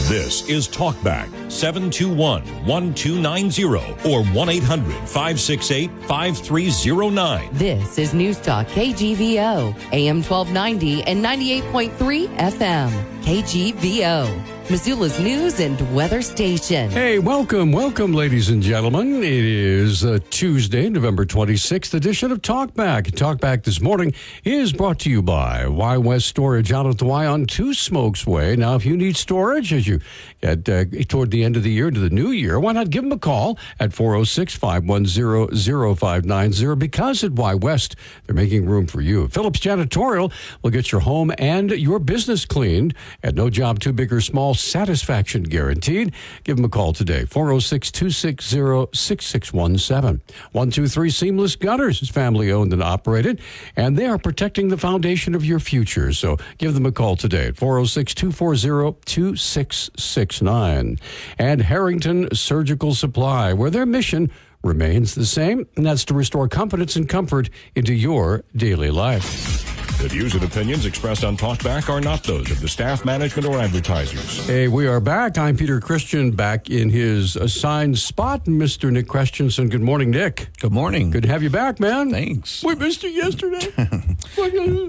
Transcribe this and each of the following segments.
This is Talkback 721-1290 or 1-800-568-5309. This is Newstalk KGVO, AM 1290 and 98.3 FM. KGVO, Missoula's news and weather station. Hey, welcome, ladies and gentlemen. It is Tuesday, November 26th edition of Talkback. Talkback this morning is brought to you by Y West Storage out at the Y on Two Smokes Way. Now, if you need storage as you get toward the end of the year to the new year, why not give them a call at 406-510-0590 because at Y West, they're making room for you. Phillips Janitorial will get your home and your business cleaned at no job too big or small. Satisfaction guaranteed. Give them a call today. 406-260-6617. 123 Seamless Gutters is family owned and operated, and they are protecting the foundation of your future. So give them a call today at 406-240-2669. And Harrington Surgical Supply, where their mission remains the same, and that's to restore confidence and comfort into your daily life. The views and opinions expressed on Talkback are not those of the staff, management, or advertisers. Hey, we are back. I'm Peter Christian, back in his assigned spot. Mr. Nick Christensen. Good morning, Nick. Good morning. Good to have you back, man. Thanks. We missed you yesterday.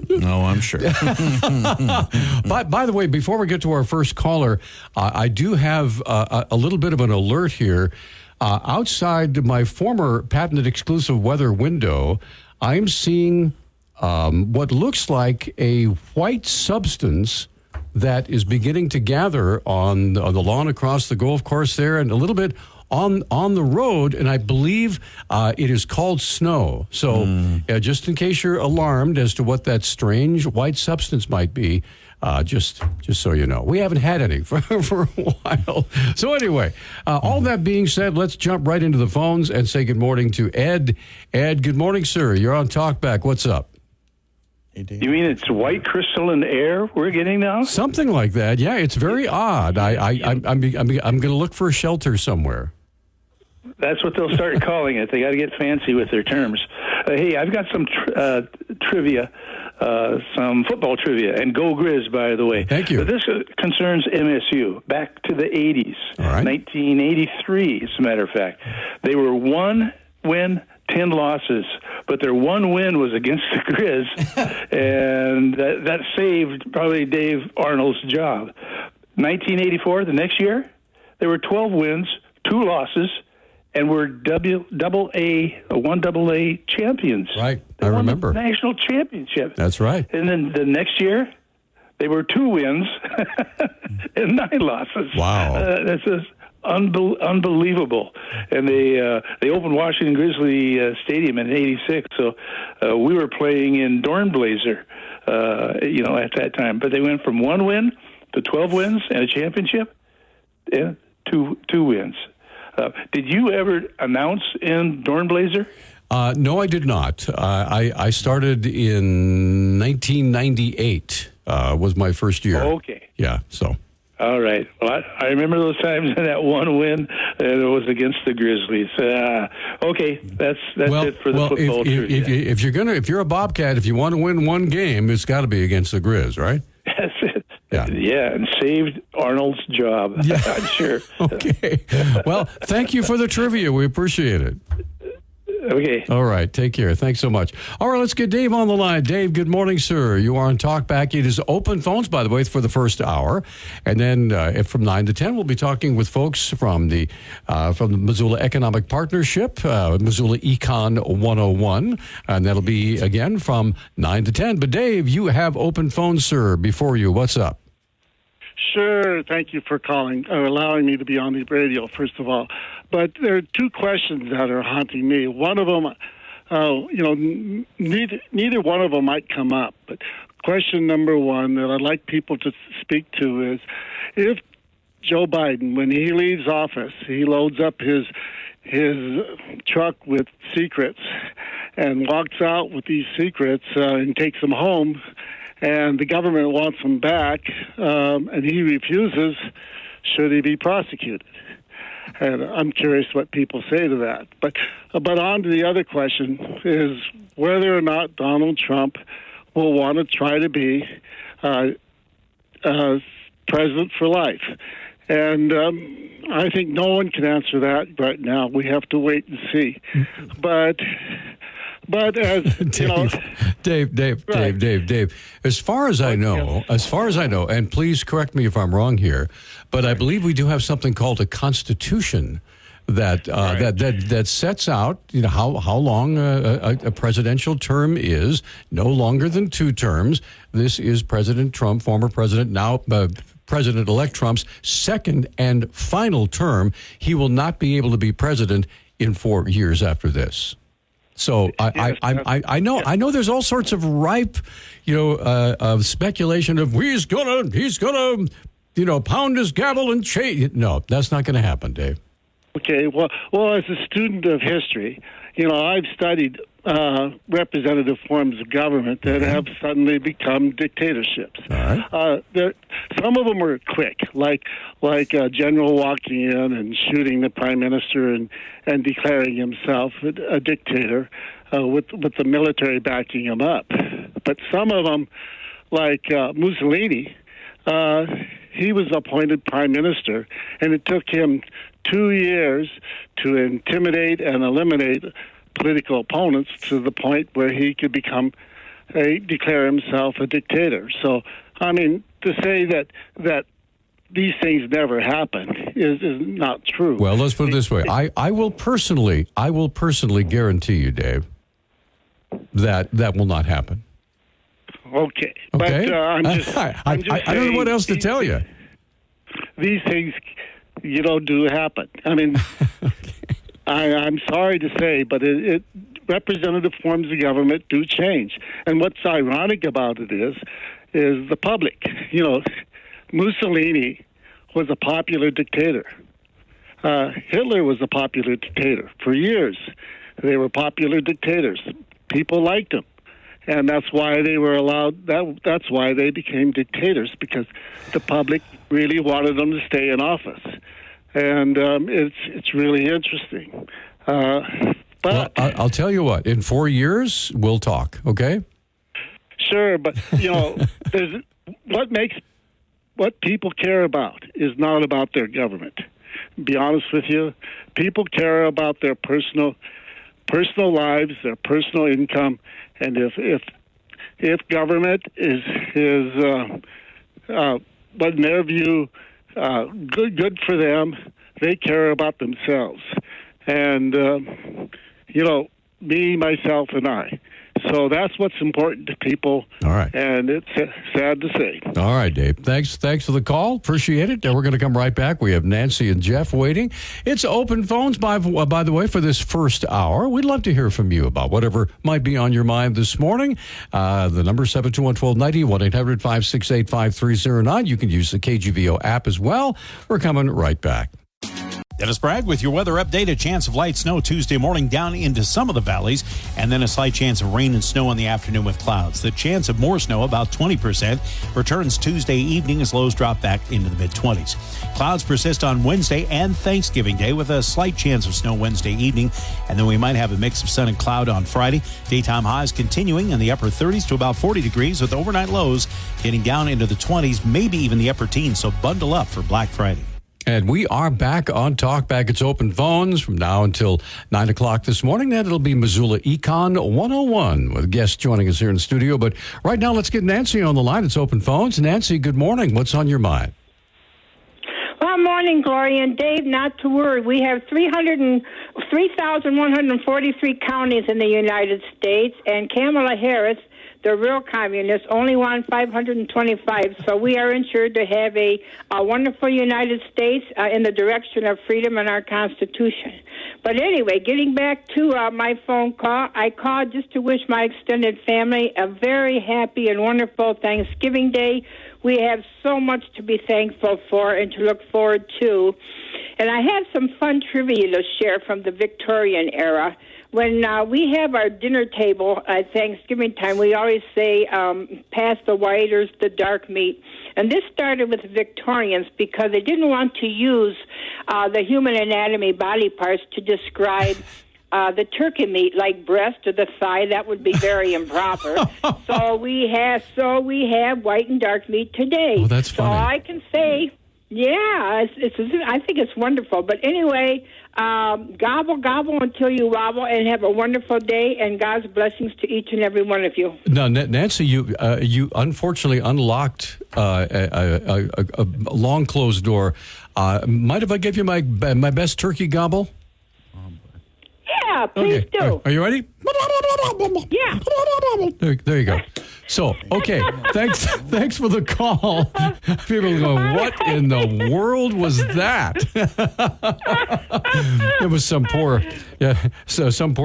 No, I'm sure. By the way, before we get to our first caller, I do have a little bit of an alert here. Outside my former patented exclusive weather window, I'm seeing what looks like a white substance that is beginning to gather on the lawn across the golf course there and a little bit on the road, and I believe it is called snow. So just in case you're alarmed as to what that strange white substance might be, just so you know. We haven't had any for a while. So anyway, all that being said, let's jump right into the phones and say good morning to Ed. Ed, good morning, sir. You're on Talkback. What's up? You mean it's white crystalline air we're getting now? Something like that. Yeah, it's very odd. I'm going to look for a shelter somewhere. That's what they'll start calling it. They got to get fancy with their terms. Hey, I've got some trivia, some football trivia, and go Grizz, by the way. Thank you. But this concerns MSU. Back to the 80s, all right. 1983, as a matter of fact. They were 1 win, 10 losses, but their one win was against the Grizz, and that saved probably Dave Arnold's job. 1984, the next year, there were 12 wins, 2 losses, and were double A champions. Right, They I won remember. the national championship. That's right. And then the next year, they were 2 wins and 9 losses. Wow. That's just unbelievable. And they opened Washington Grizzly Stadium in '86, so we were playing in Dornblazer, at that time. But they went from 1 win to 12 wins and a championship, and two wins. Did you ever announce in Dornblazer? No, I did not. I started in 1998. Was my first year. Oh, okay. Yeah. So. All right. Well, I remember those times in that 1 win, and it was against the Grizzlies. Okay, that's it for the football trivia. If you're a Bobcat, if you want to win one game, it's got to be against the Grizz, right? That's it. Yeah, and saved Arnold's job. Yeah. I'm sure. Okay. Well, thank you for the trivia. We appreciate it. Okay. All right. Take care. Thanks so much. All right. Let's get Dave on the line. Dave, good morning, sir. You are on Talkback. It is open phones, by the way, for the first hour. And then from 9 to 10, we'll be talking with folks from the Missoula Economic Partnership, Missoula ECON 101. And that'll be, again, from 9 to 10. But, Dave, you have open phones, sir, before you. What's up? Sure. Thank you for calling, or allowing me to be on the radio, first of all. But there are 2 questions that are haunting me. One of them, neither one of them might come up. But question number 1 that I'd like people to speak to is, if Joe Biden, when he leaves office, he loads up his truck with secrets and walks out with these secrets and takes them home, and the government wants them back, and he refuses, should he be prosecuted? And I'm curious what people say to that. But on to the other question is whether or not Donald Trump will want to try to be president for life. And I think no one can answer that right now. We have to wait and see. But as Dave. As far as I know, and please correct me if I'm wrong here, but I believe we do have something called a constitution that sets out how long a presidential term is. No longer than 2 terms. This is President Trump, former president, now President-elect Trump's second and final term. He will not be able to be president in 4 years after this. So I know there's all sorts of ripe, speculation of he's gonna pound his gavel and change. No, that's not going to happen, Dave. Okay, well, as a student of history, I've studied representative forms of government that have suddenly become dictatorships. All right. Some of them were quick, like a general walking in and shooting the prime minister and declaring himself a dictator with the military backing him up. But some of them, like Mussolini, he was appointed prime minister, and it took him 2 years to intimidate and eliminate political opponents to the point where he could declare himself a dictator. So, I mean, to say that these things never happen is not true. Well, let's put it this way: I will personally guarantee you, Dave, that will not happen. Okay. But I'm just I don't know what else to tell you. These things, do happen. I mean, I'm sorry to say, but representative forms of government do change. And what's ironic about it is the public. Mussolini was a popular dictator. Hitler was a popular dictator. For years, they were popular dictators. People liked them. And that's why they were allowed. That's why they became dictators, because the public really wanted them to stay in office. And it's really interesting. But I'll tell you what. In 4 years, we'll talk. Okay. Sure, but there's what people care about is not about their government. To be honest with you, people care about their personal lives, their personal income. And if government is what in their view good for them, they care about themselves. And me, myself, and I. So that's what's important to people. All right. And it's sad to say. All right, Dave. Thanks for the call. Appreciate it. And we're going to come right back. We have Nancy and Jeff waiting. It's open phones, by the way, for this first hour. We'd love to hear from you about whatever might be on your mind this morning. The number is 721-1290, 1-800-568-5309. You can use the KGVO app as well. We're coming right back. Dennis Bragg with your weather update. A chance of light snow Tuesday morning down into some of the valleys, and then a slight chance of rain and snow in the afternoon with clouds. The chance of more snow, about 20%, returns Tuesday evening as lows drop back into the mid-20s. Clouds persist on Wednesday and Thanksgiving Day with a slight chance of snow Wednesday evening, and then we might have a mix of sun and cloud on Friday. Daytime highs continuing in the upper 30s to about 40 degrees with overnight lows getting down into the 20s, maybe even the upper teens, so bundle up for Black Friday. And we are back on Talkback. It's open phones from now until 9 o'clock this morning. Then it'll be Missoula ECON 101 with guests joining us here in the studio. But right now, let's get Nancy on the line. It's open phones. Nancy, good morning. What's on your mind? Well, morning, Gloria and Dave. Not to worry. We have 3,143 counties in the United States, and Kamala Harris, the real communist, only won 525. So we are ensured to have a wonderful United States in the direction of freedom and our Constitution. But anyway, getting back to my phone call, I called just to wish my extended family a very happy and wonderful Thanksgiving Day. We have so much to be thankful for and to look forward to. And I have some fun trivia to share from the Victorian era. When we have our dinner table at Thanksgiving time, we always say, pass the white or the dark meat. And this started with the Victorians because they didn't want to use the human anatomy body parts to describe the turkey meat, like breast or the thigh. That would be very improper. So we have white and dark meat today. Oh, that's funny. So I can say Yeah, I think it's wonderful. But anyway, gobble, gobble until you wobble, and have a wonderful day, and God's blessings to each and every one of you. Now, Nancy, you unfortunately unlocked a long closed door. Mind if I give you my best turkey gobble? Yeah, please do. Are you ready? Yeah. There you go. So, okay, thanks for the call. People are going, what in the world was that? It was some poor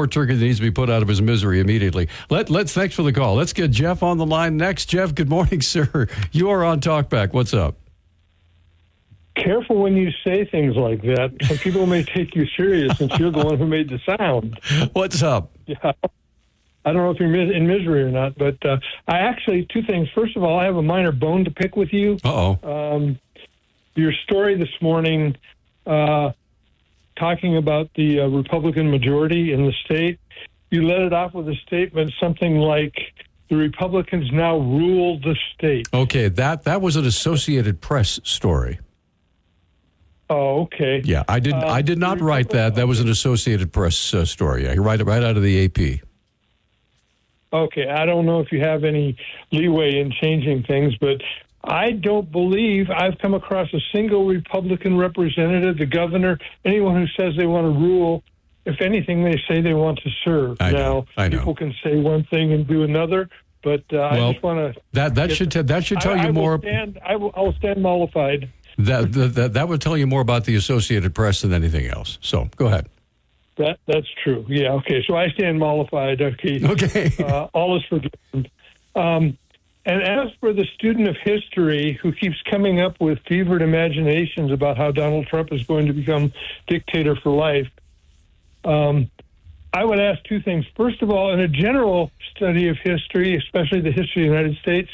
turkey that needs to be put out of his misery immediately. Thanks for the call. Let's get Jeff on the line next. Jeff, good morning, sir. You are on Talkback. What's up? Careful when you say things like that. Some people may take you serious since you're the one who made the sound. What's up? Yeah. I don't know if you're in misery or not, but I actually, two things. First of all, I have a minor bone to pick with you. Uh-oh. Your story this morning talking about the Republican majority in the state, you let it off with a statement, something like, the Republicans now rule the state. Okay, that was an Associated Press story. Oh, okay. Yeah, I did not write that. That was an Associated Press story. I write it right out of the AP. Okay, I don't know if you have any leeway in changing things, but I don't believe I've come across a single Republican representative, the governor, anyone who says they want to rule. If anything, they say they want to serve. I know. People can say one thing and do another, but I just want to. That should tell you more. I will stand mollified. That would tell you more about the Associated Press than anything else. So go ahead. That's true. Yeah. Okay. So I stand mollified. Okay. All is forgiven. And as for the student of history who keeps coming up with fevered imaginations about how Donald Trump is going to become dictator for life, I would ask two things. First of all, in a general study of history, especially the history of the United States,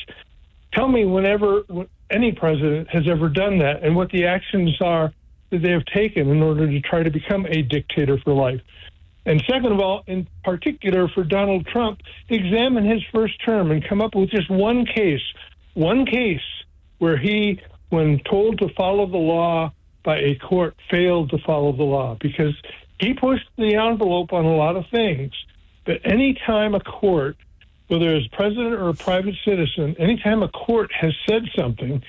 tell me whenever any president has ever done that and what the actions are that they have taken in order to try to become a dictator for life. And second of all, in particular for Donald Trump, examine his first term and come up with just one case where he, when told to follow the law by a court, failed to follow the law, because he pushed the envelope on a lot of things. But any time a court, whether it's president or a private citizen, anytime a court has said something,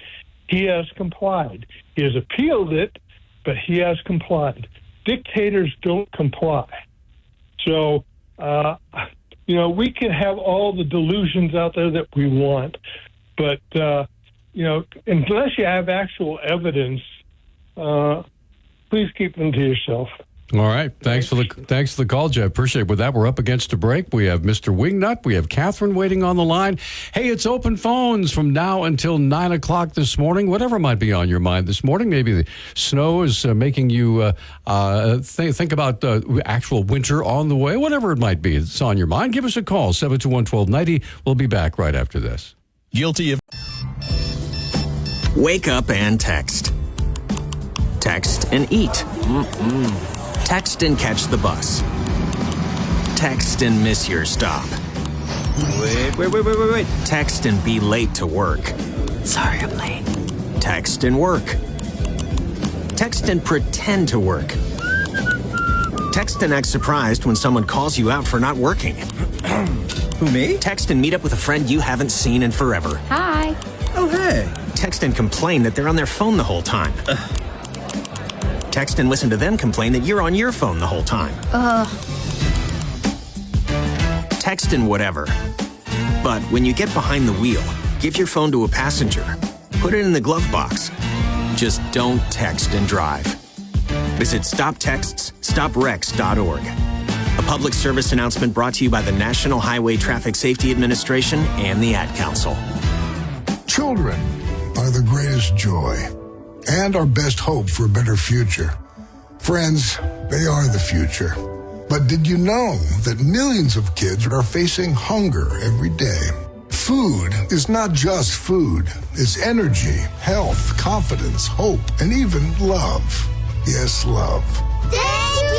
he has complied. He has appealed it, but he has complied. Dictators don't comply. So, we can have all the delusions out there that we want, but, unless you have actual evidence, please keep them to yourself. All right. Thanks for the call, Jeff. Appreciate it. With that, we're up against a break. We have Mr. Wingnut. We have Catherine waiting on the line. Hey, it's open phones from now until 9 o'clock this morning. Whatever might be on your mind this morning. Maybe the snow is making you think about actual winter on the way. Whatever it might be, it's on your mind. Give us a call, 721-1290. We'll be back right after this. Guilty of... Wake up and text. Text and eat. Mm-mm. Text and catch the bus. Text and miss your stop. Wait. Text and be late to work. Sorry, I'm late. Text and work. Text and pretend to work. Text and act surprised when someone calls you out for not working. Who, me? Text and meet up with a friend you haven't seen in forever. Hi. Oh, hey. Text and complain that they're on their phone the whole time. Text and listen to them complain that you're on your phone the whole time. Text and whatever. But when you get behind the wheel, give your phone to a passenger. Put it in the glove box. Just don't text and drive. Visit StopTextsStopWrecks.org. A public service announcement brought to you by the National Highway Traffic Safety Administration and the Ad Council. Children are the greatest joy and our best hope for a better future. Friends, they are the future. But did you know that millions of kids are facing hunger every day? Food is not just food. It's energy, health, confidence, hope, and even love. Yes, love. Thank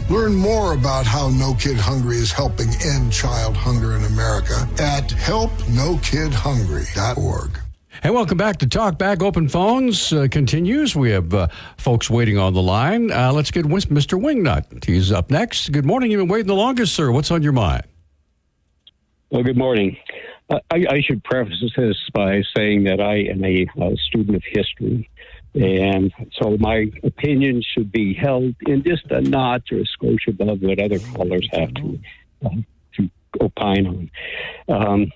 you! Learn more about how No Kid Hungry is helping end child hunger in America at helpnokidhungry.org. Hey, welcome back to Talk Back. Open Phones continues. We have folks waiting on the line. Let's get with Mr. Wingnut. He's up next. Good morning. You've been waiting the longest, sir. What's on your mind? Well, good morning. I should preface this by saying that I am a student of history, and so my opinion should be held in just a notch or a skosh above what other callers have to opine on.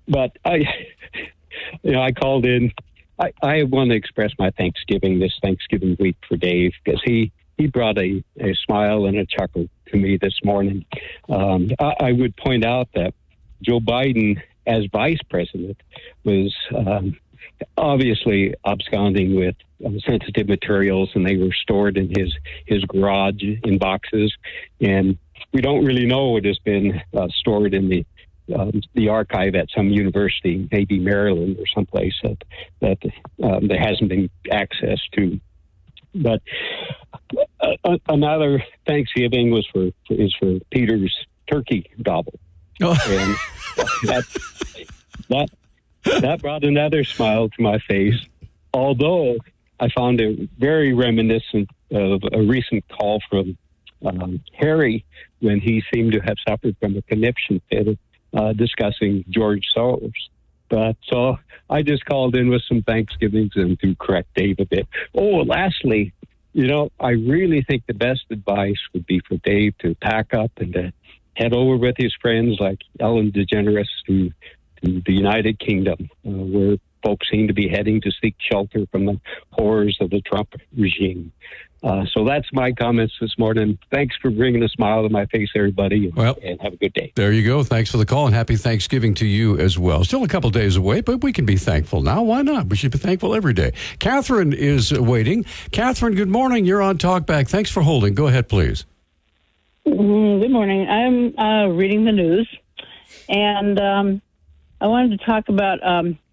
But I called in. I want to express my Thanksgiving this Thanksgiving week for Dave, because he brought a smile and a chuckle to me this morning. I would point out that Joe Biden, as vice president, was obviously absconding with sensitive materials, and they were stored in his garage in boxes. And we don't really know what has been stored in the archive at some university, maybe Maryland or someplace that there hasn't been access to. But another Thanksgiving is for Peter's turkey gobble. Oh. And that brought another smile to my face, although I found it very reminiscent of a recent call from Harry when he seemed to have suffered from a conniption fit discussing George Soros. But so I just called in with some Thanksgivings and to correct Dave a bit. Oh, lastly, I really think the best advice would be for Dave to pack up and to head over with his friends like Ellen DeGeneres to the United Kingdom, where folks seem to be heading to seek shelter from the horrors of the Trump regime. So that's my comments this morning. Thanks for bringing a smile to my face, everybody, and have a good day. There you go. Thanks for the call, and happy Thanksgiving to you as well. Still a couple days away, but we can be thankful now. Why not? We should be thankful every day. Catherine is waiting. Catherine, good morning. You're on Talkback. Thanks for holding. Go ahead, please. Good morning. I'm reading the news, and I wanted to talk about,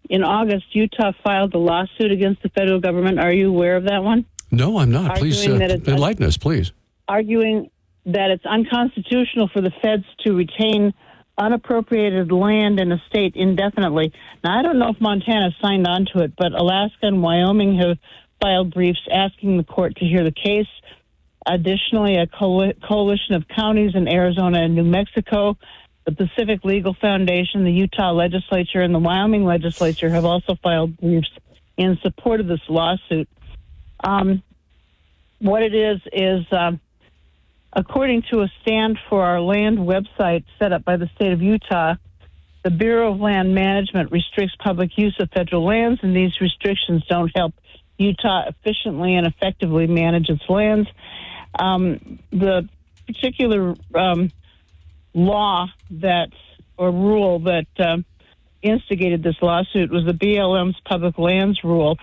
in August, Utah filed a lawsuit against the federal government. Are you aware of that one? No, I'm not. Please enlighten us, please. Arguing that it's unconstitutional for the feds to retain unappropriated land in a state indefinitely. Now, I don't know if Montana signed on to it, but Alaska and Wyoming have filed briefs asking the court to hear the case. Additionally, a coalition of counties in Arizona and New Mexico, the Pacific Legal Foundation, the Utah legislature, and the Wyoming legislature have also filed briefs in support of this lawsuit. What it is according to a Stand for Our Land website set up by the state of Utah, the Bureau of Land Management restricts public use of federal lands, and these restrictions don't help Utah efficiently and effectively manage its lands. The particular law rule that instigated this lawsuit was the BLM's public lands rule,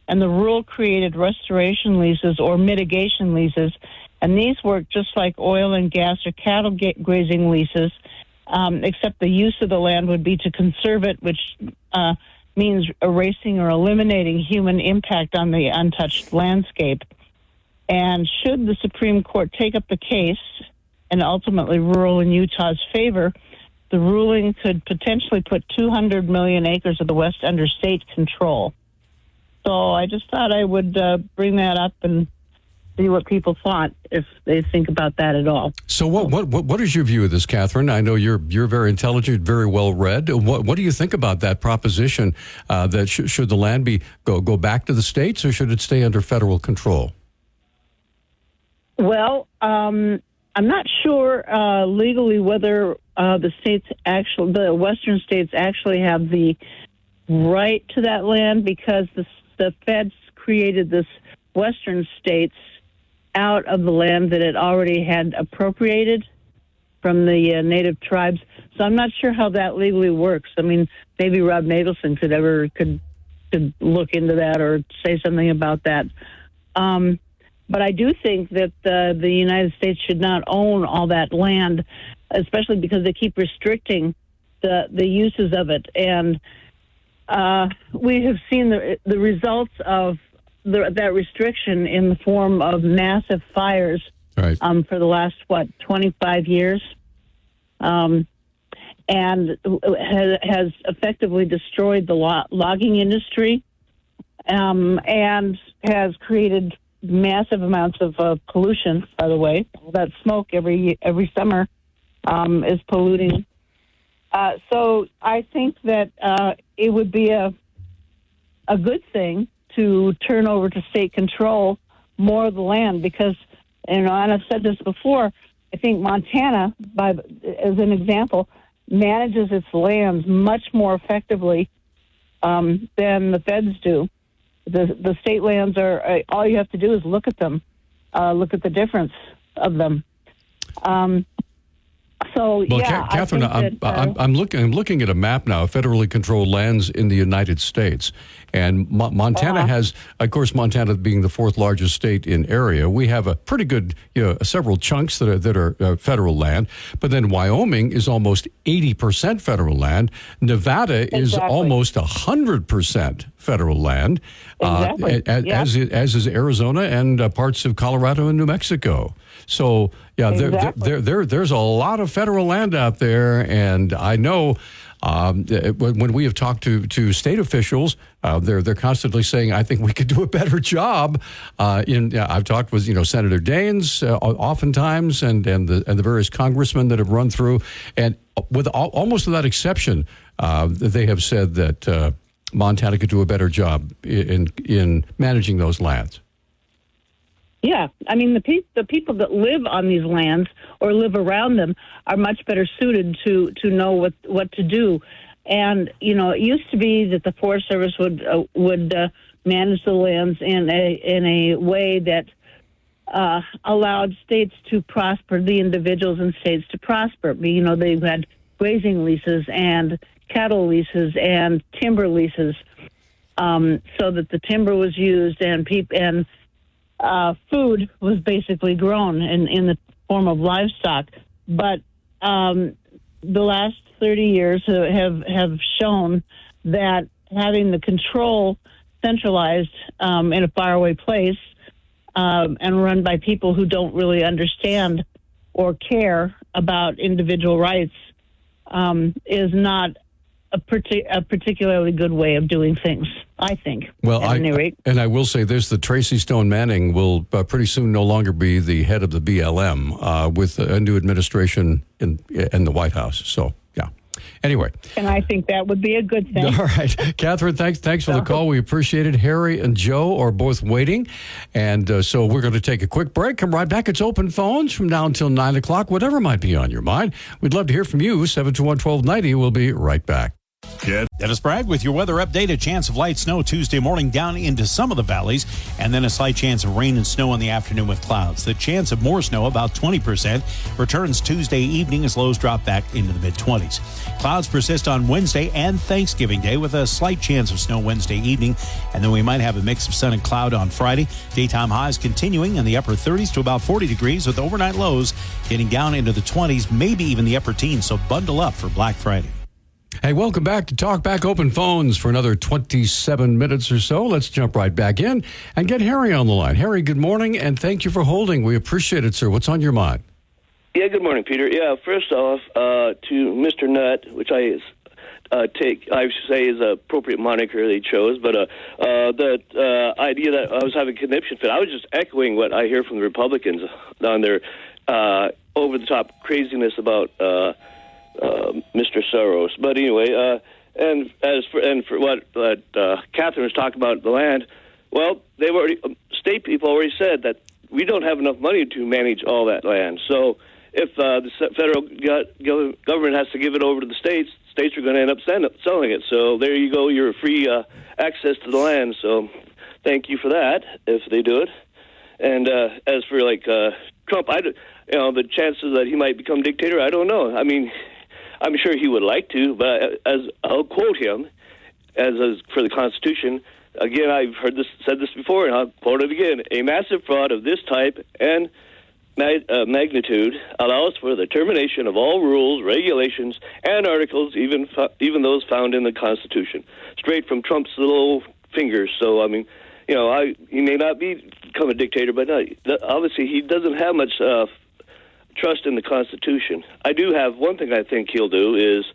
and the rule created restoration leases or mitigation leases, and these work just like oil and gas or cattle grazing leases, except the use of the land would be to conserve it, which means erasing or eliminating human impact on the untouched landscape. And should the Supreme Court take up the case and ultimately rule in Utah's favor, the ruling could potentially put 200 million acres of the West under state control. So I just thought I would bring that up and see what people thought, if they think about that at all. So what is your view of this, Catherine? I know you're very intelligent, very well read. What do you think about that proposition that should the land go back to the states, or should it stay under federal control? Well, I'm not sure legally whether the western states actually have the right to that land, because the feds created this western states out of the land that it already had appropriated from the native tribes. So I'm not sure how that legally works. I mean, maybe Rob Nadelson could look into that or say something about that. But I do think that the United States should not own all that land, especially because they keep restricting the uses of it. And we have seen the results of that restriction in the form of massive fires for the last, 25 years. And and has effectively destroyed the logging industry, and has created massive amounts of pollution. By the way, all that smoke every summer is polluting. So I think that it would be a good thing to turn over to state control more of the land, because, and I've said this before, I think Montana, as an example, manages its lands much more effectively than the feds do. The state lands are, all you have to do is look at them, look at the difference of them. So, well, yeah, Catherine, I'm looking at a map now of federally controlled lands in the United States, and Montana has, of course, Montana being the fourth largest state in area. We have a pretty good, several chunks that are federal land, but then Wyoming is almost 80% federal land. Nevada is almost 100% federal land, as is Arizona and parts of Colorado and New Mexico. So, yeah, there's a lot of federal land out there, and I know when we have talked to state officials, they're constantly saying, I think we could do a better job. I've talked with Senator Daines oftentimes, and the various congressmen that have run through, and with almost without exception, they have said that Montana could do a better job in managing those lands. Yeah, I mean, the people that live on these lands or live around them are much better suited to know what to do. And it used to be that the Forest Service would manage the lands in a way that allowed states to prosper, the individuals in states to prosper. They had grazing leases and cattle leases and timber leases, so that the timber was used and food was basically grown in the form of livestock. But the last 30 years have shown that having the control centralized in a faraway place and run by people who don't really understand or care about individual rights is not a particularly good way of doing things, I think. Well, I will say this, that Tracy Stone Manning will pretty soon no longer be the head of the BLM with a new administration in the White House. So, yeah. Anyway. And I think that would be a good thing. All right. Catherine, thanks for the call. We appreciate it. Harry and Joe are both waiting. And so we're going to take a quick break. Come right back. It's open phones from now until 9 o'clock, whatever might be on your mind. We'd love to hear from you. 721-1290. We'll be right back. Dennis Bragg with your weather update. A chance of light snow Tuesday morning down into some of the valleys, and then a slight chance of rain and snow in the afternoon with clouds. The chance of more snow, about 20%, returns Tuesday evening as lows drop back into the mid-20s. Clouds persist on Wednesday and Thanksgiving Day with a slight chance of snow Wednesday evening, and then we might have a mix of sun and cloud on Friday. Daytime highs continuing in the upper 30s to about 40 degrees with overnight lows getting down into the 20s, maybe even the upper teens, so bundle up for Black Friday. Hey, welcome back to Talk Back Open Phones for another 27 minutes or so. Let's jump right back in and get Harry on the line. Harry, good morning, and thank you for holding. We appreciate it, sir. What's on your mind? Yeah, good morning, Peter. Yeah, first off, to Mr. Nutt, which I should say is an appropriate moniker they chose, but the idea that I was having a conniption fit, I was just echoing what I hear from the Republicans on their over-the-top craziness about Mr. Soros. But anyway, and for what Catherine was talking about the land, well, they've already state people already said that we don't have enough money to manage all that land. So if the federal government has to give it over to the states are going to end up selling it. So there you go, your free access to the land. So thank you for that if they do it. And as for Trump, the chances that he might become dictator, I don't know. I mean, I'm sure he would like to, but as I'll quote him, as for the Constitution, again, I've said this before, and I'll quote it again: a massive fraud of this type and magnitude allows for the termination of all rules, regulations, and articles, even those found in the Constitution, straight from Trump's little fingers. So, I mean, he may not become a dictator, but obviously he doesn't have much trust in the Constitution. I do have one thing I think he'll do is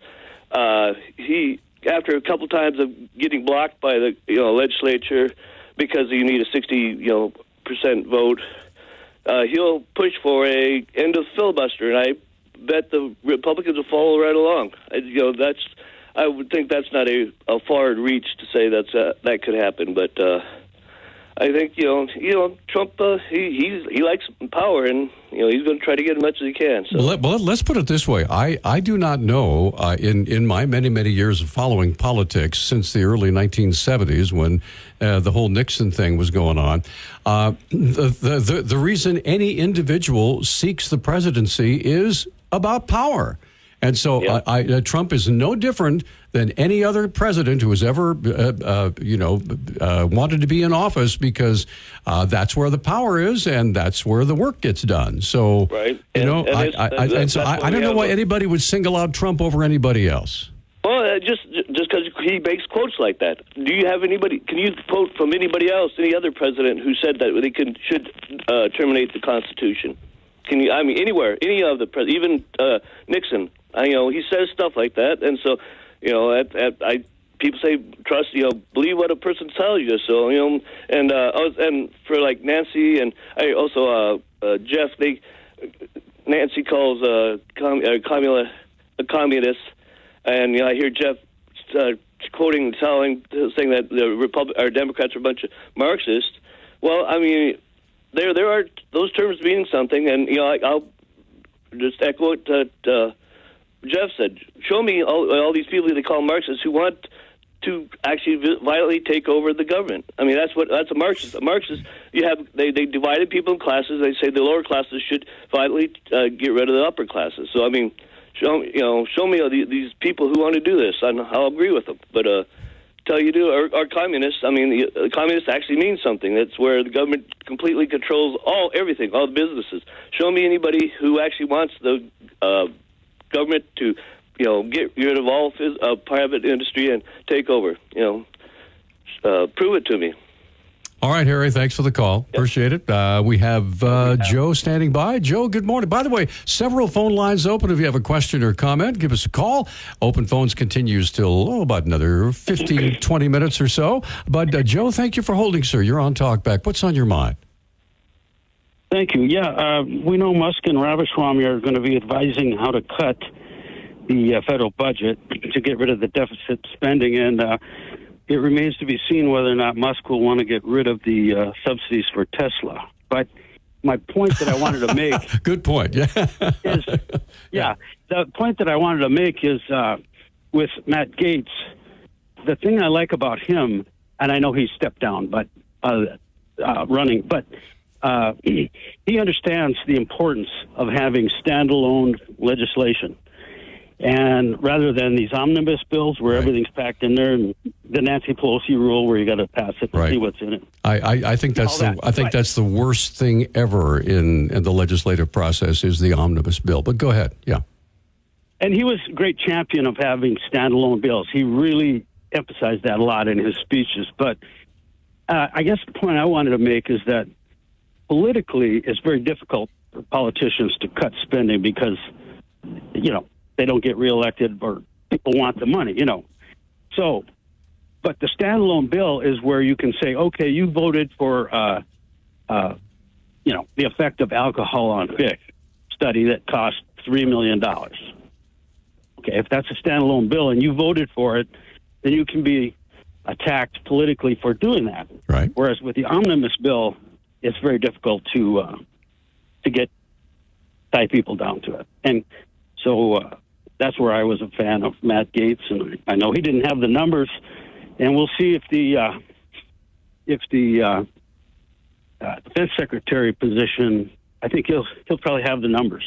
he, after a couple times of getting blocked by the legislature because you need a 60% vote, he'll push for a end of filibuster, and I bet the Republicans will follow right along. I would think that's not a far reach to say that could happen, but I think Trump he likes power, and he's going to try to get as much as he can. So. Well, let's put it this way: I do not know in my many years of following politics since the early 1970s when the whole Nixon thing was going on, the reason any individual seeks the presidency is about power. And so Trump is no different than any other president who has ever, wanted to be in office, because that's where the power is and that's where the work gets done. So, right. I don't know why anybody would single out Trump over anybody else. Well, just because he makes quotes like that. Do you have anybody? Can you quote from anybody else, any other president who said that they should terminate the Constitution? Can you? I mean, anywhere, any of the even Nixon. He says stuff like that, and so people say trust. Believe what a person tells you. So and for like Nancy and I also Jeff, Nancy calls Kamala a communist, and I hear Jeff quoting, saying that the Democrats are a bunch of Marxists. Well, I mean, there are those terms meaning something, and I'll just echo what Jeff said. Show me all these people they call Marxists who want to actually violently take over the government. I mean, that's a Marxist. A Marxist, they divided people in classes. They say the lower classes should violently get rid of the upper classes. So I mean, show me these people who want to do this, and I'll agree with them. But tell you to are communists. I mean, the communists actually mean something. That's where the government completely controls everything, all the businesses. Show me anybody who actually wants the government to, get rid of all private industry and take over. Prove it to me. All right, Harry, thanks for the call. Yep. Appreciate it. We have Joe standing by. Joe, good morning. By the way, several phone lines open. If you have a question or comment, give us a call. Open phones continues till about another 15, 20 minutes or so. But Joe, thank you for holding, sir. You're on Talkback. What's on your mind? Thank you. Yeah, we know Musk and Ramaswamy are going to be advising how to cut the federal budget to get rid of the deficit spending, and it remains to be seen whether or not Musk will want to get rid of the subsidies for Tesla. But my point that I wanted to make... Good point, yeah. The point that I wanted to make is with Matt Gaetz, the thing I like about him, and I know he stepped down, but running, but... he understands the importance of having standalone legislation, and rather than these omnibus bills where everything's packed in there, and the Nancy Pelosi rule where you got to pass it and see what's in it. I think that's that's the worst thing ever in the legislative process is the omnibus bill. But go ahead, yeah. And he was a great champion of having standalone bills. He really emphasized that a lot in his speeches. But I guess the point I wanted to make is that politically, it's very difficult for politicians to cut spending because, they don't get reelected or people want the money, So, but the standalone bill is where you can say, okay, you voted for, the effect of alcohol on fish study that cost $3 million. Okay, if that's a standalone bill and you voted for it, then you can be attacked politically for doing that. Right. Whereas with the omnibus bill, it's very difficult to tie people down to it. And so that's where I was a fan of Matt Gaetz, and I know he didn't have the numbers, and we'll see if the defense secretary position, I think he'll probably have the numbers.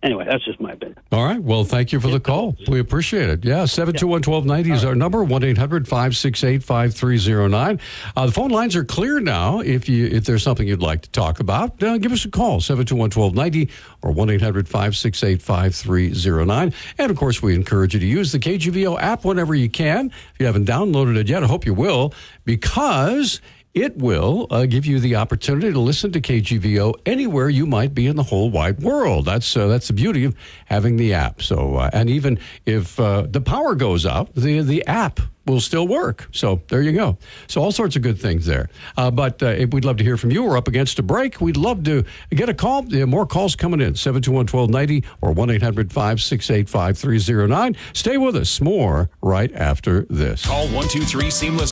Anyway, that's just my opinion. All right. Well, thank you for the call. We appreciate it. Yeah, 721-1290 is our number, 1-800-568-5309. The phone lines are clear now. If there's something you'd like to talk about, give us a call, 721-1290 or 1-800-568-5309. And, of course, we encourage you to use the KGVO app whenever you can. If you haven't downloaded it yet, I hope you will, because it will give you the opportunity to listen to KGVO anywhere you might be in the whole wide world. That's the beauty of having the app. So, and even if the power goes out, the app will still work. So there you go. So all sorts of good things there. But we'd love to hear from you. We're up against a break. We'd love to get a call. More calls coming in, 721-1290 or 1-800-568-5309. Stay with us. More right after this. Call 123 Seamless.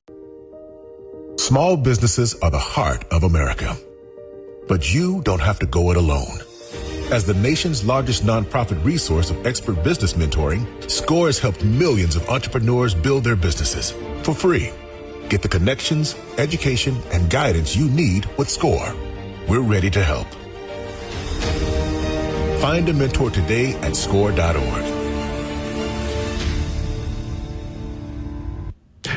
Small businesses are the heart of America. But you don't have to go it alone. As the nation's largest nonprofit resource of expert business mentoring, SCORE has helped millions of entrepreneurs build their businesses for free. Get the connections, education, and guidance you need with SCORE. We're ready to help. Find a mentor today at score.org.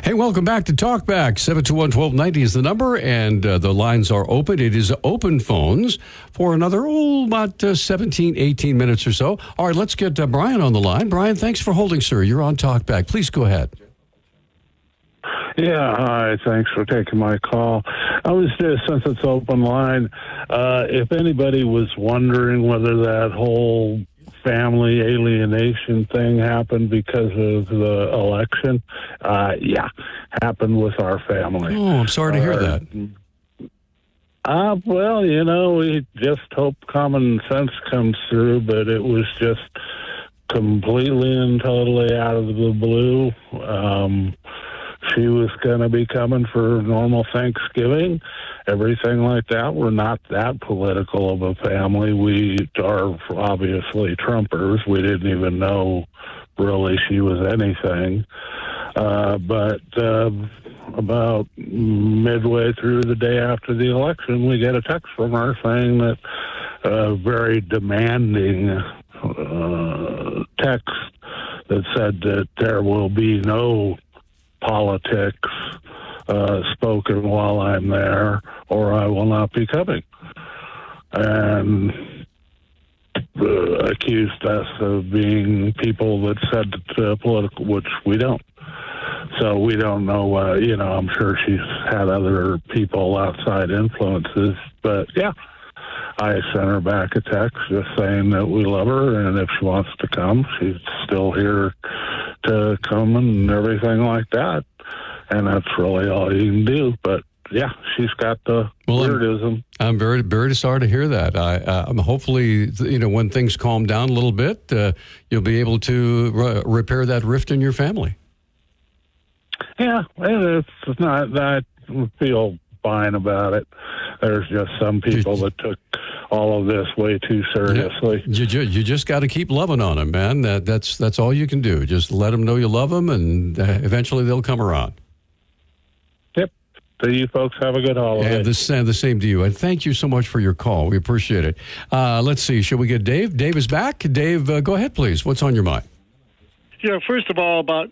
Hey, welcome back to Talkback. 721-1290 is the number, and the lines are open. It is open phones for another, about 17, 18 minutes or so. All right, let's get Brian on the line. Brian, thanks for holding, sir. You're on Talkback. Please go ahead. Yeah, hi. Thanks for taking my call. I was just, since it's open line, if anybody was wondering whether that whole family alienation thing happened because of the election, happened with our family. Oh, I'm sorry to hear that. Well, we just hope common sense comes through, but it was just completely and totally out of the blue. She was going to be coming for normal Thanksgiving, everything like that. We're not that political of a family. We are obviously Trumpers. We didn't even know really she was anything. But about midway through the day after the election, we get a text from her saying that very demanding text that said that there will be no politics spoken while I'm there, or I will not be coming. And accused us of being people that said political, which we don't. So we don't know, I'm sure she's had other people, outside influences, but yeah. I sent her back a text just saying that we love her, and if she wants to come, she's still here to come and everything like that. And that's really all you can do. But yeah, she's got the weirdism. I'm very, very sorry to hear that. I'm hopefully, when things calm down a little bit, you'll be able to repair that rift in your family. Yeah, it's not that I feel fine about it. There's just some people that took all of this way too seriously. You just got to keep loving on them, man. That's all you can do. Just let them know you love them, and eventually they'll come around. Yep. So you folks have a good holiday. And the same to you. And thank you so much for your call. We appreciate it. Let's see. Should we get Dave? Dave is back. Dave, go ahead, please. What's on your mind? Yeah, first of all, about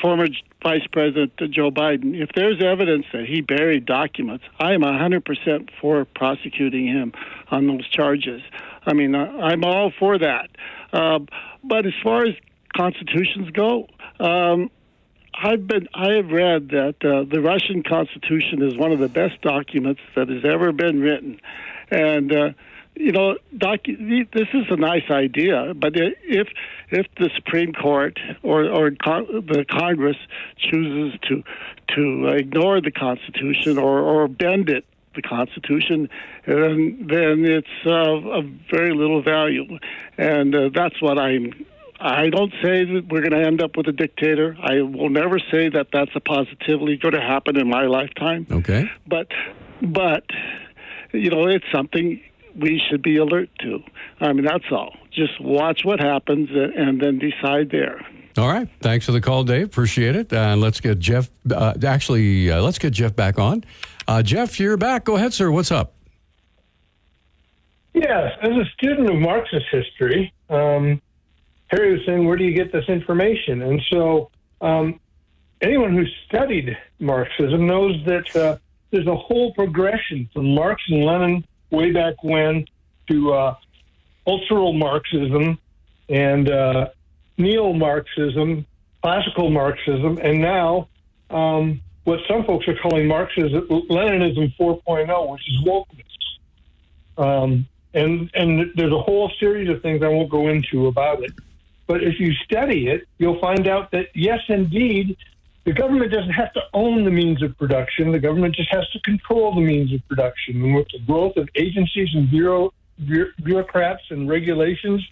former Vice President Joe Biden, if there's evidence that he buried documents, I am 100% for prosecuting him on those charges. I mean, I'm all for that. But as far as constitutions go, I have read that the Russian Constitution is one of the best documents that has ever been written. And this is a nice idea, but if the Supreme Court or the Congress chooses to ignore the Constitution or bend it, the Constitution, then it's of very little value, and that's what I don't say that we're going to end up with a dictator. I will never say that that's a positively going to happen in my lifetime. Okay, but it's something we should be alert to. I mean, that's all. Just watch what happens and then decide there. All right. Thanks for the call, Dave. Appreciate it. And let's get Jeff. Let's get Jeff back on. Jeff, you're back. Go ahead, sir. What's up? Yes. As a student of Marxist history, Harry was saying, where do you get this information? And so anyone who's studied Marxism knows that there's a whole progression from Marx and Lenin way back when to cultural Marxism and neo-Marxism, classical Marxism, and now what some folks are calling Marxism, Leninism 4.0, which is wokeness. And there's a whole series of things I won't go into about it. But if you study it, you'll find out that, yes, indeed, the government doesn't have to own the means of production. The government just has to control the means of production. And with the growth of agencies and bureaucrats and regulations,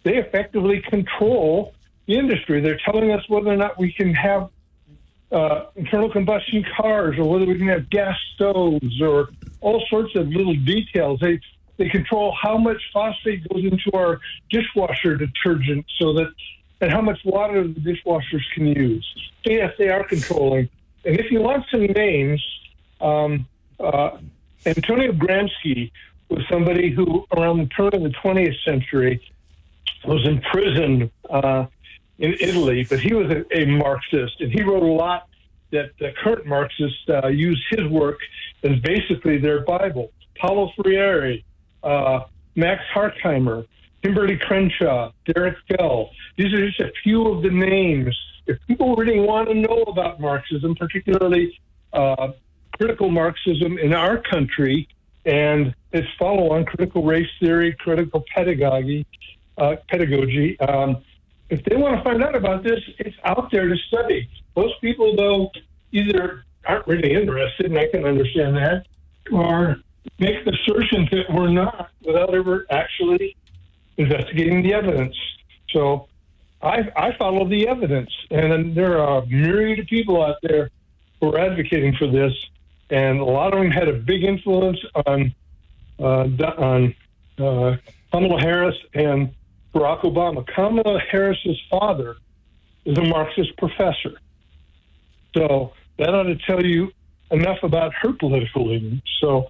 they effectively control the industry. They're telling us whether or not we can have internal combustion cars, or whether we can have gas stoves, or all sorts of little details. They control how much phosphate goes into our dishwasher detergent, and how much water the dishwashers can use. So yes, they are controlling. And if you want some names, Antonio Gramsci was somebody who, around the turn of the 20th century, was in prison in Italy, but he was a Marxist, and he wrote a lot that the current Marxists use his work as basically their Bible. Paulo Freire, Max Horkheimer, Kimberly Crenshaw, Derek Bell. These are just a few of the names. If people really want to know about Marxism, particularly critical Marxism in our country and its follow-on, critical race theory, critical pedagogy, if they want to find out about this, it's out there to study. Most people, though, either aren't really interested, and I can understand that, or make assertions that we're not without ever actually investigating the evidence. So I follow the evidence, and there are a myriad of people out there who are advocating for this, and a lot of them had a big influence on Kamala Harris and Barack Obama. Kamala Harris's father is a Marxist professor. So that ought to tell you enough about her political leanings. So,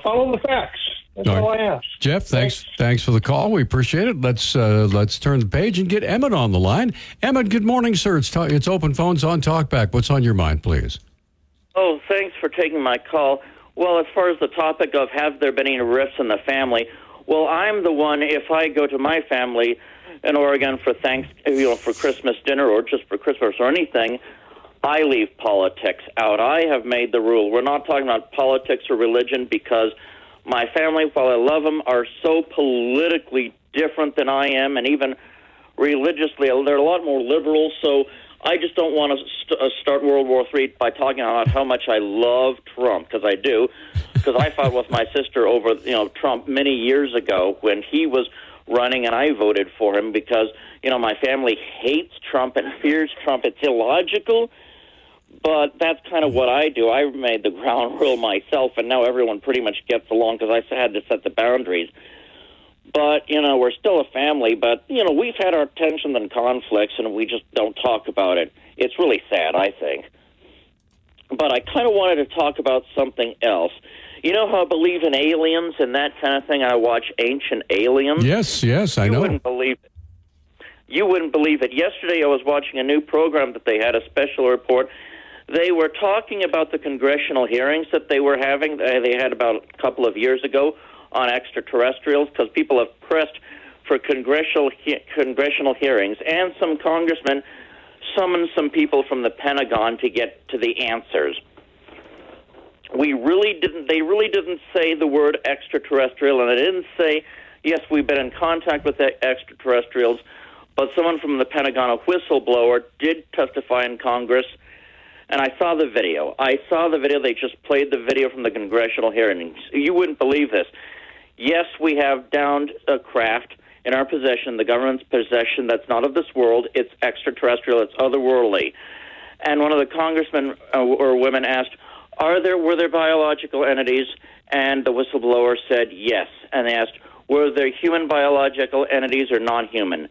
follow the facts. That's all I ask. Jeff, thanks for the call. We appreciate it. Let's turn the page and get Emmett on the line. Emmett, good morning, sir. It's open phones on Talkback. What's on your mind, please? Oh, thanks for taking my call. Well, as far as the topic of have there been any rifts in the family, well, I'm the one, if I go to my family in Oregon for for Christmas dinner or just for Christmas or anything, I leave politics out. I have made the rule. We're not talking about politics or religion because my family, while I love them, are so politically different than I am, and even religiously, they're a lot more liberal. So I just don't want to start World War III by talking about how much I love Trump, because I do. Because I fought with my sister over Trump many years ago when he was running, and I voted for him because my family hates Trump and fears Trump. It's illogical. But that's kind of what I do. I made the ground rule myself, and now everyone pretty much gets along because I had to set the boundaries. But, we're still a family, but, we've had our tensions and conflicts, and we just don't talk about it. It's really sad, I think. But I kind of wanted to talk about something else. You know how I believe in aliens and that kind of thing? I watch Ancient Aliens. Yes, I know. You wouldn't believe it. You wouldn't believe it. Yesterday I was watching a new program that they had, a special report. They were talking about the congressional hearings that they were having. They had about a couple of years ago on extraterrestrials, because people have pressed for congressional hearings, and some congressmen summoned some people from the Pentagon to get to the answers. They really didn't say the word extraterrestrial, and they didn't say, yes, we've been in contact with the extraterrestrials, but someone from the Pentagon, a whistleblower, did testify in Congress. And I saw the video. They just played the video from the congressional hearings. You wouldn't believe this. Yes, we have downed a craft in our possession, the government's possession, that's not of this world. It's extraterrestrial. It's otherworldly. And one of the congressmen or women asked, were there biological entities? And the whistleblower said yes. And they asked, were there human biological entities or non-human?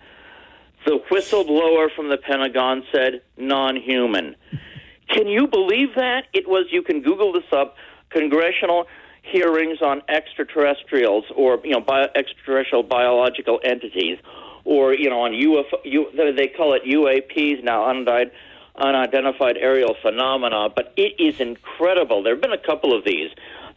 The whistleblower from the Pentagon said non-human. Can you believe that? You can Google this up, congressional hearings on extraterrestrials or, extraterrestrial biological entities, or, on UFO, they call it UAPs now, unidentified aerial phenomena, but it is incredible. There have been a couple of these.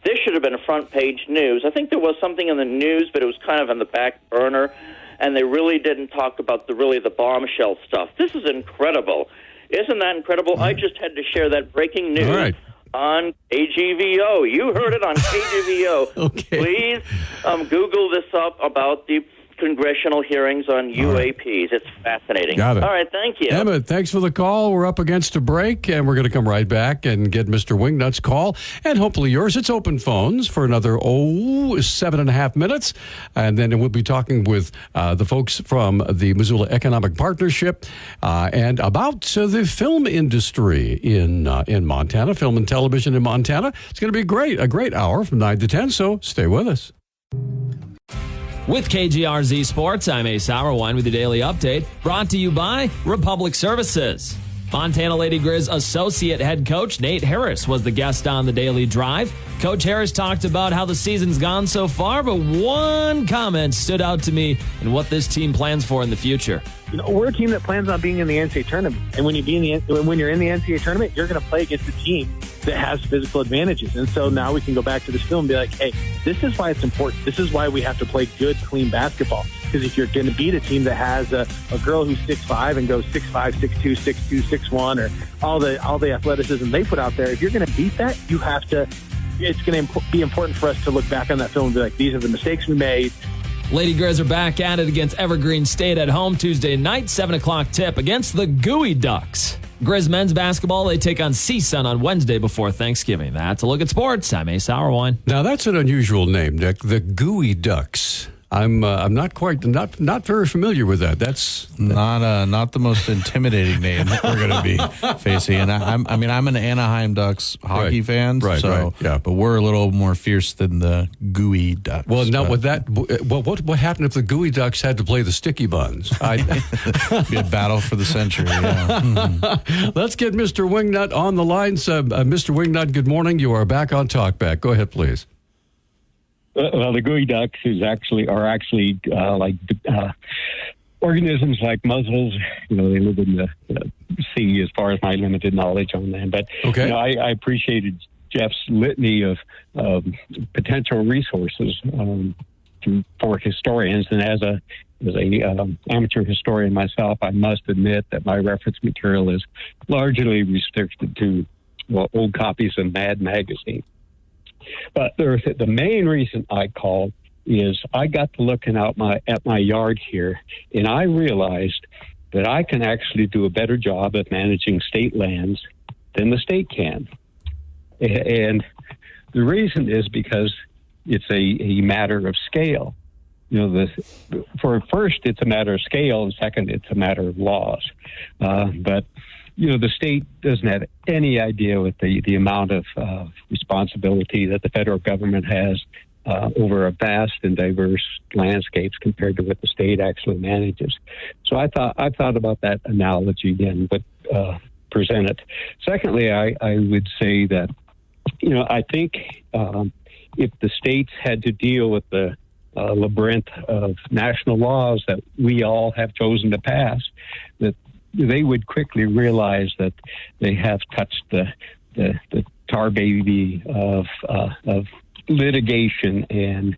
This should have been front page news. I think there was something in the news, but it was kind of in the back burner, and they really didn't talk about the bombshell stuff. This is incredible. Isn't that incredible? I just had to share that breaking news. All right. On KGVO. You heard it on KGVO. Okay. Please Google this up about the congressional hearings on UAPs. It's fascinating. Got it. All right, thank you. Emmett, thanks for the call. We're up against a break, and we're going to come right back and get Mr. Wingnut's call, and hopefully yours. It's open phones for another 7.5 minutes, and then we'll be talking with the folks from the Missoula Economic Partnership and about the film industry in Montana, film and television in Montana. It's going to be a great hour from 9 to 10, so stay with us. With KGRZ Sports, I'm Ace Hourwine with the daily update, brought to you by Republic Services. Montana Lady Grizz associate head coach Nate Harris was the guest on the Daily Drive. Coach Harris talked about how the season's gone so far, but one comment stood out to me and what this team plans for in the future. We're a team that plans on being in the NCAA tournament, and when you're in the NCAA tournament, you're going to play against a team that has physical advantages. And so now we can go back to this film and be like, hey, this is why it's important. This is why we have to play good, clean basketball. Because if you're going to beat a team that has a girl who's 6'5" and goes 6'5", 6'2", 6'2", 6'1", or all the athleticism they put out there, if you're going to beat that, you have to. It's going to be important for us to look back on that film and be like, these are the mistakes we made. Lady Grizz are back at it against Evergreen State at home Tuesday night, 7 o'clock tip against the Gooey Ducks. Grizz men's basketball, they take on CSUN on Wednesday before Thanksgiving. That's a look at sports. I'm Ace Hourwine. Now, that's an unusual name, Nick. The Gooey Ducks. I'm not very familiar with that. That's not the most intimidating name that we're going to be facing. And I'm an Anaheim Ducks hockey fan, but we're a little more fierce than the Gooey Ducks. Well, now with that, what happened if the Gooey Ducks had to play the Sticky Buns? Be a battle for the century. Yeah. Mm-hmm. Let's get Mr. Wingnut on the line. Mr. Wingnut, good morning. You are back on Talkback. Go ahead, please. Well, the Gooey Ducks are actually like organisms like mussels. They live in the sea, as far as my limited knowledge on them. But I appreciated Jeff's litany of potential resources for historians, and as a amateur historian myself, I must admit that my reference material is largely restricted to old copies of Mad Magazine. But the main reason I called is I got to looking out at my yard here, and I realized that I can actually do a better job of managing state lands than the state can. And the reason is because it's a matter of scale. First, it's a matter of scale, and second, it's a matter of laws. But the state doesn't have any idea what the amount of responsibility that the federal government has over a vast and diverse landscapes compared to what the state actually manages. So I thought about that analogy and would present it. Secondly, I would say that I think if the states had to deal with the labyrinth of national laws that we all have chosen to pass, that they would quickly realize that they have touched the tar baby of litigation and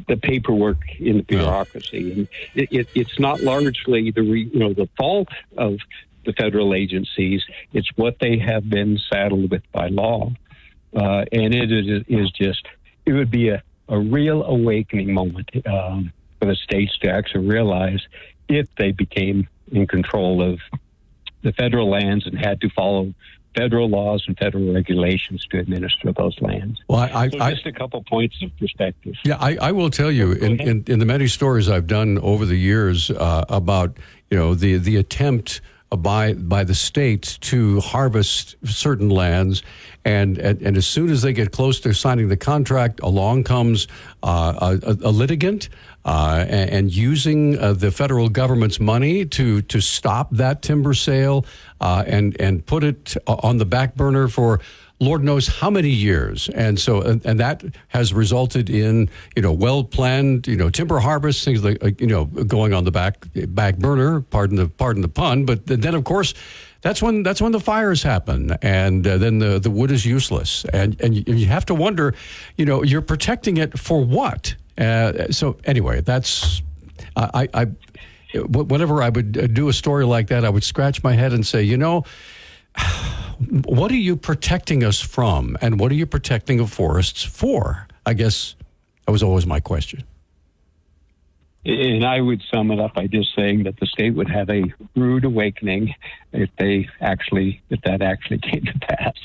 the paperwork in the bureaucracy. And it's not largely the fault of the federal agencies. It's what they have been saddled with by law. And it would be a real awakening moment for the states to actually realize if they became in control of the federal lands and had to follow federal laws and federal regulations to administer those lands. Well, just a couple points of perspective. Yeah, I will tell you in the many stories I've done over the years about the attempt by the state to harvest certain lands, and as soon as they get close to signing the contract, along comes a litigant. And using the federal government's money to stop that timber sale and put it on the back burner for Lord knows how many years. And so and that has resulted in well-planned timber harvests, things like going on the back burner, pardon the pun, but then of course that's when the fires happen, and then the wood is useless, and you have to wonder, you're protecting it for what? So anyway, that's whenever I would do a story like that, I would scratch my head and say, what are you protecting us from, and what are you protecting the forests for? I guess that was always my question. And I would sum it up by just saying that the state would have a rude awakening if that actually came to pass.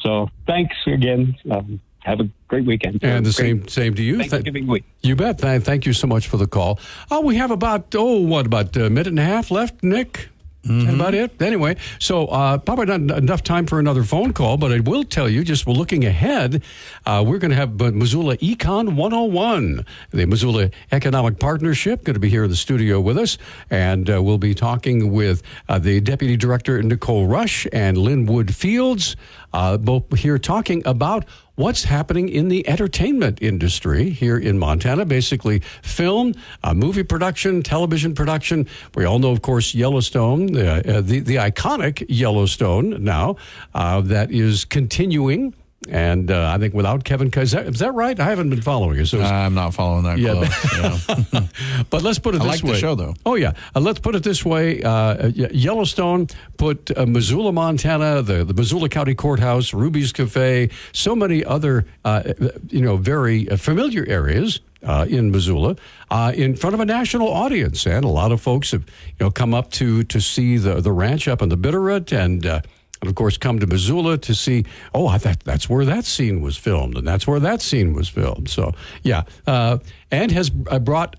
So thanks again. Have a great weekend. And the same to you. Thanksgiving week. You bet. Thank you so much for the call. We have about a minute and a half left, Nick? Is that about it? Anyway, so probably not enough time for another phone call, but I will tell you, we're looking ahead, we're going to have Missoula ECON 101, the Missoula Economic Partnership, going to be here in the studio with us, and we'll be talking with the Deputy Director, Nicole Rush, and Lynn-Wood Fields, both here talking about what's happening in the entertainment industry here in Montana, basically film, movie production, television production. We all know, of course, Yellowstone, the iconic Yellowstone now, that is continuing. And I think without Kevin, is that right? I haven't been following it. So I'm not following that close. Yeah. But let's put it this way. I like the show, though. Oh, yeah. Let's put it this way. Yellowstone put Missoula, Montana, the Missoula County Courthouse, Ruby's Cafe, so many other, very familiar areas in Missoula in front of a national audience. And a lot of folks have come up to see the ranch up in the Bitterroot and of course, come to Missoula to see, that's where that scene was filmed, and that's where that scene was filmed. So, yeah, and has brought,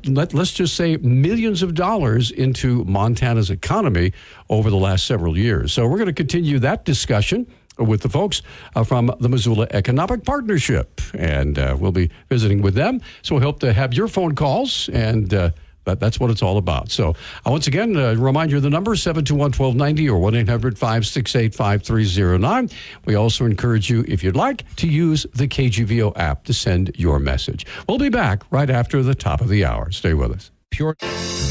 let's just say, millions of dollars into Montana's economy over the last several years. So we're going to continue that discussion with the folks from the Missoula Economic Partnership, and we'll be visiting with them. So we hope to have your phone calls, and that's what it's all about. So once again, remind you of the number, 721-1290 or 1-800-568-5309. We also encourage you, if you'd like, to use the KGVO app to send your message. We'll be back right after the top of the hour. Stay with us.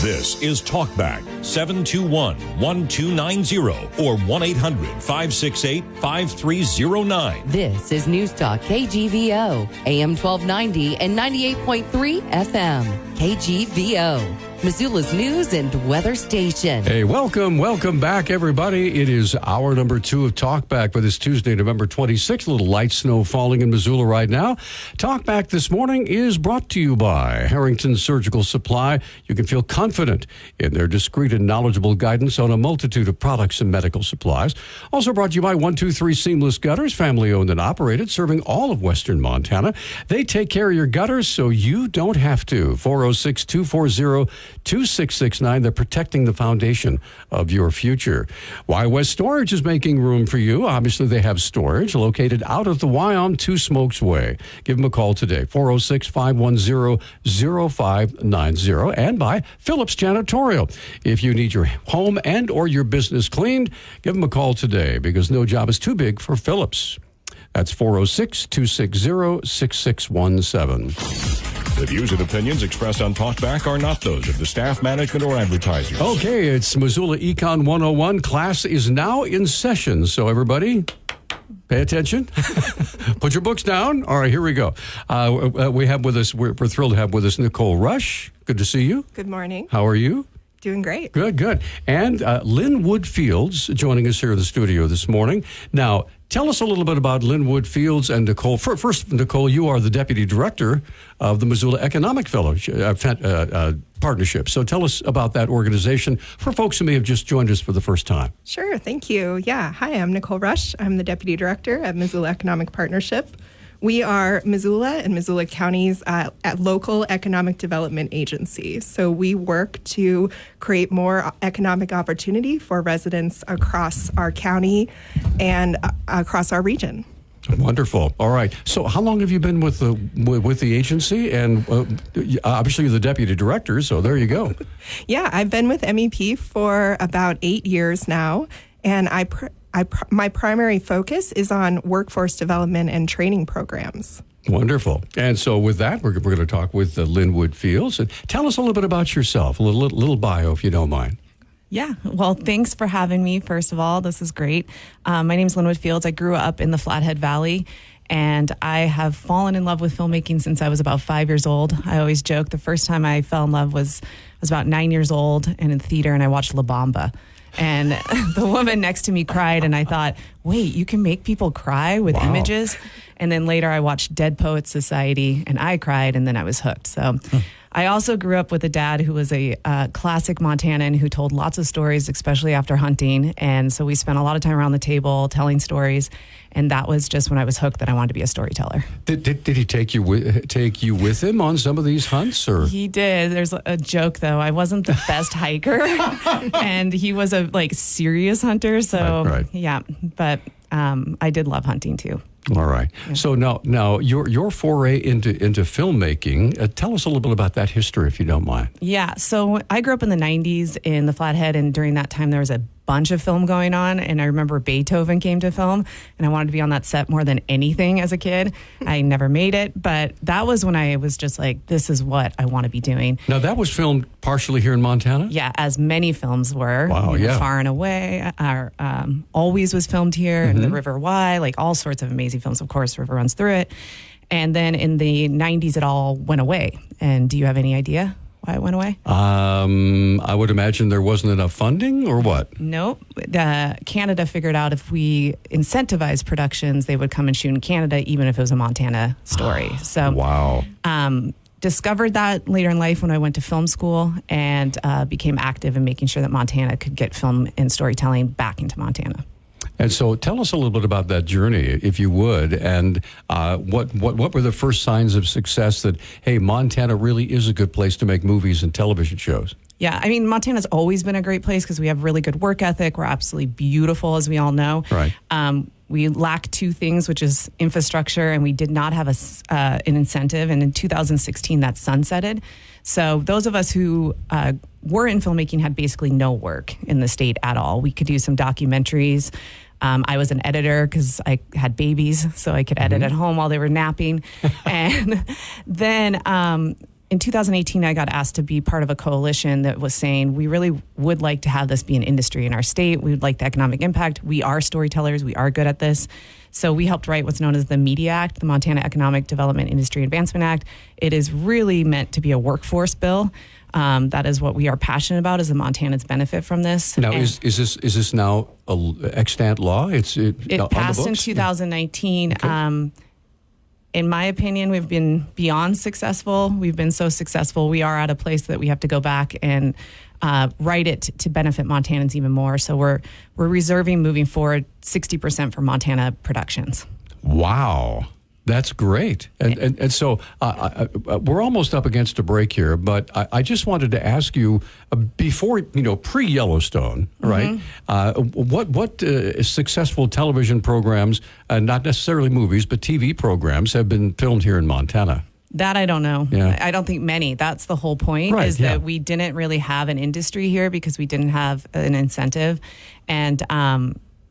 This is Talkback, 721-1290 or 1-800-568-5309. This is Newstalk KGVO, AM 1290 and 98.3 FM. KGVO, Missoula's news and weather station. Hey, welcome back, everybody. It is hour number 2 of Talkback for this Tuesday, November 26th. A little light snow falling in Missoula right now. Talkback this morning is brought to you by Harrington Surgical Supply. You can feel confident in their discreet and knowledgeable guidance on a multitude of products and medical supplies. Also brought to you by 123 Seamless Gutters, family owned and operated, serving all of Western Montana. They take care of your gutters so you don't have to. 406-240-2669. They're protecting the foundation of your future. Why West Storage is making room for you. Obviously, they have storage located out of the Y on Two Smokes Way. Give them a call today, 406-510-0590. And by Phillips Janitorial. If you need your home and or your business cleaned, give them a call today because no job is too big for Phillips. That's 406-260-6617. The views and opinions expressed on Talkback are not those of the staff, management, or advertisers. Okay, it's Missoula Econ 101. Class is now in session, so everybody, pay attention. Put your books down. All right, here we go. We have with us, we're thrilled to have with us Nicole Rush. Good to see you. Good morning. How are you? Doing great. Good. And Lynn-Wood Fields joining us here in the studio this morning. Now, tell us a little bit about Lynn-Wood Fields and Nicole. First, Nicole, you are the Deputy Director of the Missoula Economic Partnership. So tell us about that organization for folks who may have just joined us for the first time. Sure, thank you. Yeah, hi, I'm Nicole Rush. I'm the Deputy Director at Missoula Economic Partnership. We are Missoula and Missoula County's at local economic development agency. So we work to create more economic opportunity for residents across our county and across our region. Wonderful. All right. So how long have you been with the agency? And obviously you're the Deputy Director, so there you go. Yeah, I've been with MEP for about 8 years now, and my primary focus is on workforce development and training programs. Wonderful. And so with that, we're going to talk with Lynn-Wood Fields. And tell us a little bit about yourself, a little bio, if you don't mind. Yeah. Well, thanks for having me, first of all. This is great. My name is Lynn-Wood Fields. I grew up in the Flathead Valley, And I have fallen in love with filmmaking since I was about 5 years old. I always joke the first time I fell in love was I was about 9 years old and in theater, and I watched La Bamba. And the woman next to me cried, and I thought, wait, you can make people cry with images? And then later I watched Dead Poets Society, and I cried, and then I was hooked. So I also grew up with a dad who was a classic Montanan who told lots of stories, especially after hunting. And so we spent a lot of time around the table telling stories. And that was just when I was hooked that I wanted to be a storyteller. Did he take you with him on some of these hunts? Or He did. There's a joke though. I wasn't the best hiker, and he was a serious hunter. So right. Yeah, but I did love hunting too. All right. Yeah. So now your foray into filmmaking. Tell us a little bit about that history, if you don't mind. Yeah. So I grew up in the 90s in the Flathead, and during that time there was a bunch of film going on, and I remember Beethoven came to film, and I wanted to be on that set more than anything as a kid. I never made it, but that was when I was just like, this is what I want to be doing. Now that was filmed partially here in Montana? Yeah, as many films were. Wow, yeah. Far and Away, our Always was filmed here, and The River Why, like all sorts of amazing films. Of course, River Runs Through It. And then in the 90s, it all went away. And do you have any idea why it went away? I would imagine there wasn't enough funding, or what? Nope. Canada figured out if we incentivized productions, they would come and shoot in Canada, even if it was a Montana story. So wow. Discovered that later in life when I went to film school, and became active in making sure that Montana could get film and storytelling back into Montana. And so tell us a little bit about that journey, if you would, and what were the first signs of success that, hey, Montana really is a good place to make movies and television shows? Yeah, I mean, Montana's always been a great place because we have really good work ethic. We're absolutely beautiful, as we all know. Right. We lack two things, which is infrastructure, and we did not have an incentive. And in 2016, that sunsetted. So those of us who were in filmmaking had basically no work in the state at all. We could do some documentaries. I was an editor because I had babies, so I could edit at home while they were napping. And then in 2018, I got asked to be part of a coalition that was saying, we really would like to have this be an industry in our state. We would like the economic impact. We are storytellers. We are good at this. So we helped write what's known as the MEDIA Act, the Montana Economic Development Industry Advancement Act. It is really meant to be a workforce bill. That is what we are passionate about, is the Montanans benefit from this. Now, is this now extant law? It passed in 2019. Okay. In my opinion, we've been beyond successful. We've been so successful. We are at a place that we have to go back and write it to benefit Montanans even more. So we're reserving moving forward 60% for Montana productions. Wow. That's great. And so we're almost up against a break here, but I just wanted to ask you, before, pre-Yellowstone, right? What successful television programs, not necessarily movies, but TV programs have been filmed here in Montana? That I don't know. Yeah. I don't think many. That's the whole point, right, that we didn't really have an industry here because we didn't have an incentive. And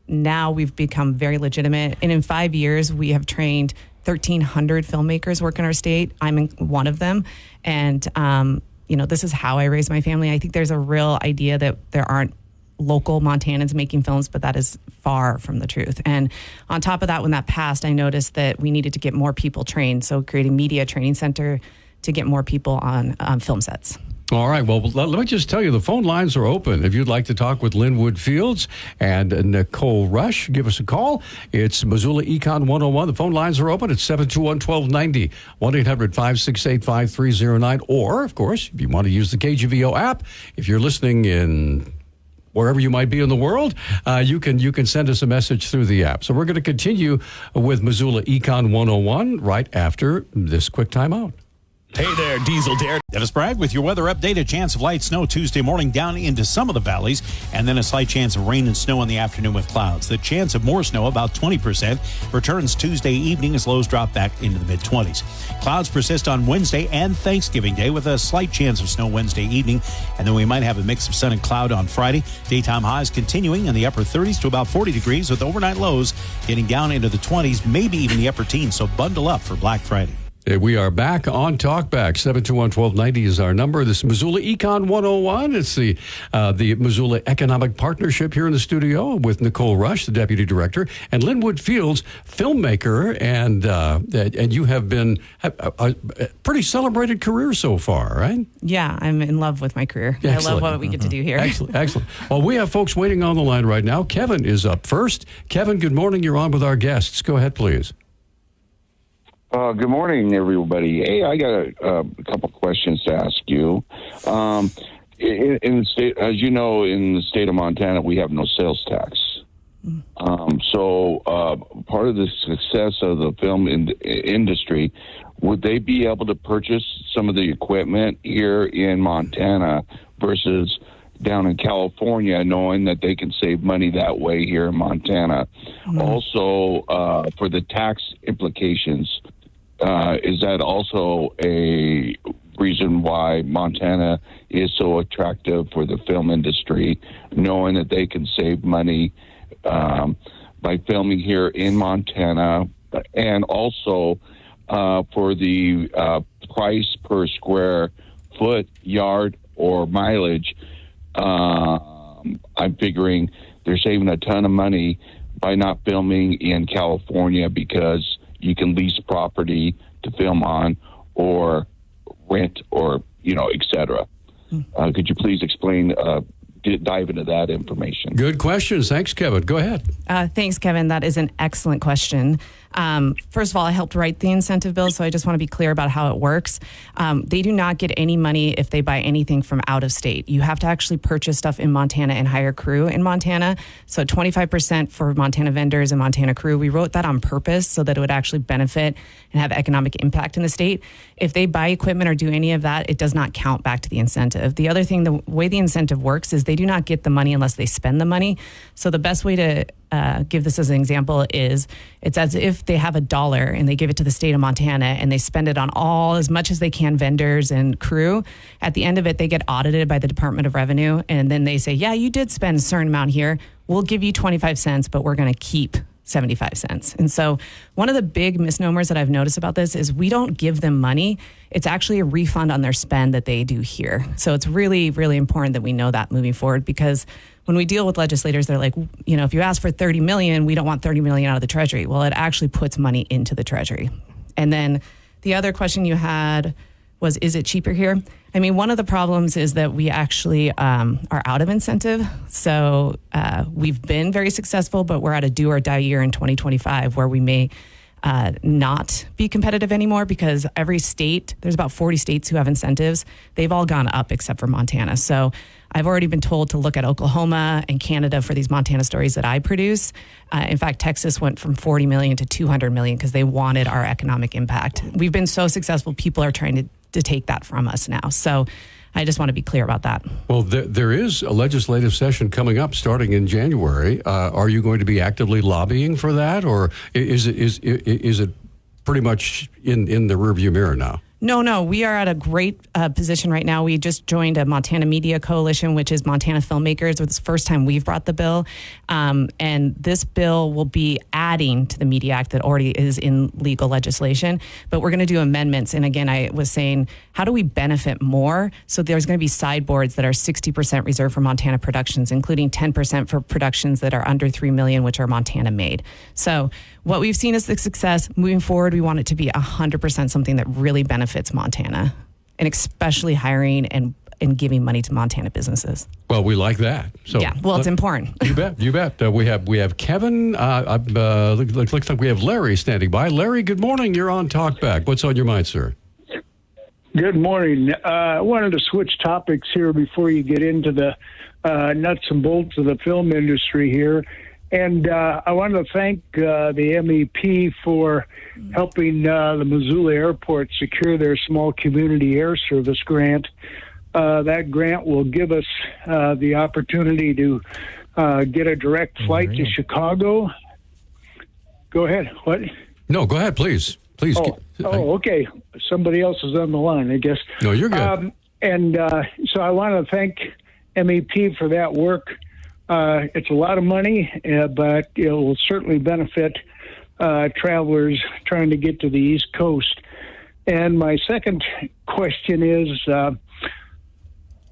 now we've become very legitimate. And in 5 years, we have trained 1,300 filmmakers work in our state. I'm one of them. And, this is how I raise my family. I think there's a real idea that there aren't local Montanans making films, but that is far from the truth. And on top of that, when that passed, I noticed that we needed to get more people trained. So creating media training center to get more people on film sets. All right. Well, let me just tell you, the phone lines are open. If you'd like to talk with Lynn-Wood Fields and Nicole Rush, give us a call. It's Missoula Econ 101. The phone lines are open at 721-1290, 1-800-568-5309. Or, of course, if you want to use the KGVO app, if you're listening in wherever you might be in the world, you can send us a message through the app. So we're going to continue with Missoula Econ 101 right after this quick timeout. Hey there, Diesel Dare. Dennis Bragg with your weather update. A chance of light snow Tuesday morning down into some of the valleys, and then a slight chance of rain and snow in the afternoon with clouds. The chance of more snow, about 20%, returns Tuesday evening as lows drop back into the mid-20s. Clouds persist on Wednesday and Thanksgiving Day with a slight chance of snow Wednesday evening, and then we might have a mix of sun and cloud on Friday. Daytime highs continuing in the upper 30s to about 40 degrees with overnight lows getting down into the 20s, maybe even the upper teens, so bundle up for Black Friday. We are back on Talkback. 721-1290 is our number. This is Missoula Econ 101. It's the Missoula Economic Partnership here in the studio with Nicole Rush, the Deputy Director, and Lynn-Wood Fields, filmmaker. And you have been a pretty celebrated career so far, right? Yeah, I'm in love with my career. Excellent. I love what we get to do here. Excellent. Well, we have folks waiting on the line right now. Kevin is up first. Kevin, good morning. You're on with our guests. Go ahead, please. Good morning, everybody. Hey, I got a couple questions to ask you. In the state, as you know, in the state of Montana, we have no sales tax. So part of the success of the film industry, would they be able to purchase some of the equipment here in Montana versus down in California, knowing that they can save money that way here in Montana? Also, for the tax implications, is that also a reason why Montana is so attractive for the film industry, knowing that they can save money by filming here in Montana, and also for the price per square foot, yard, or mileage? I'm figuring they're saving a ton of money by not filming in California because you can lease property to film on or rent or, et cetera. Could you please explain, dive into that information? Good questions. Thanks, Kevin. Go ahead. Thanks, Kevin. That is an excellent question. First of all, I helped write the incentive bill, so I just want to be clear about how it works. They do not get any money if they buy anything from out of state. You have to actually purchase stuff in Montana and hire crew in Montana. So 25% for Montana vendors and Montana crew. We wrote that on purpose so that it would actually benefit and have economic impact in the state. If they buy equipment or do any of that, it does not count back to the incentive. The other thing, the way the incentive works is they do not get the money unless they spend the money. So the best way to give this as an example is it's as if they have $1 and they give it to the state of Montana and they spend it on as much as they can, vendors and crew. At the end of it, they get audited by the Department of Revenue, and then they say, yeah, you did spend a certain amount here. We'll give you 25 cents, but we're going to keep 75 cents. And so one of the big misnomers that I've noticed about this is we don't give them money. It's actually a refund on their spend that they do here. So it's really, really important that we know that moving forward, because when we deal with legislators, they're like, if you ask for $30 million, we don't want $30 million out of the Treasury. Well, it actually puts money into the Treasury. And then the other question you had was, is it cheaper here? I mean, one of the problems is that we actually are out of incentive. So we've been very successful, but we're at a do or die year in 2025 where we may not be competitive anymore, because every state, there's about 40 states who have incentives. They've all gone up except for Montana. So I've already been told to look at Oklahoma and Canada for these Montana stories that I produce. In fact, Texas went from 40 million to 200 million because they wanted our economic impact. We've been so successful, people are trying to take that from us now. So I just want to be clear about that. Well, there is a legislative session coming up starting in January. Are you going to be actively lobbying for that, or is it pretty much in the rearview mirror now? No. We are at a great position right now. We just joined a Montana Media Coalition, which is Montana filmmakers. It's the first time we've brought the bill. And this bill will be adding to the Media Act that already is in legal legislation. But we're going to do amendments. And again, I was saying, how do we benefit more? So there's going to be sideboards that are 60% reserved for Montana productions, including 10% for productions that are under $3 million, which are Montana made. So what we've seen is the success. Moving forward, we want it to be 100% something that really benefits Montana, and especially hiring and giving money to Montana businesses. Well, we like that. So yeah, well, it's important. You bet. We have Kevin. Looks like we have Larry standing by. Larry, good morning. You're on Talkback. What's on your mind, sir? Good morning. I wanted to switch topics here before you get into the nuts and bolts of the film industry here. And I wanted to thank the MEP for helping the Missoula Airport secure their small community air service grant. That grant will give us the opportunity to get a direct flight to Chicago. Go ahead. What? No, go ahead, please. Please. Okay. Somebody else is on the line, I guess. No, you're good. So I want to thank MEP for that work. It's a lot of money, but it will certainly benefit travelers trying to get to the East Coast. And my second question is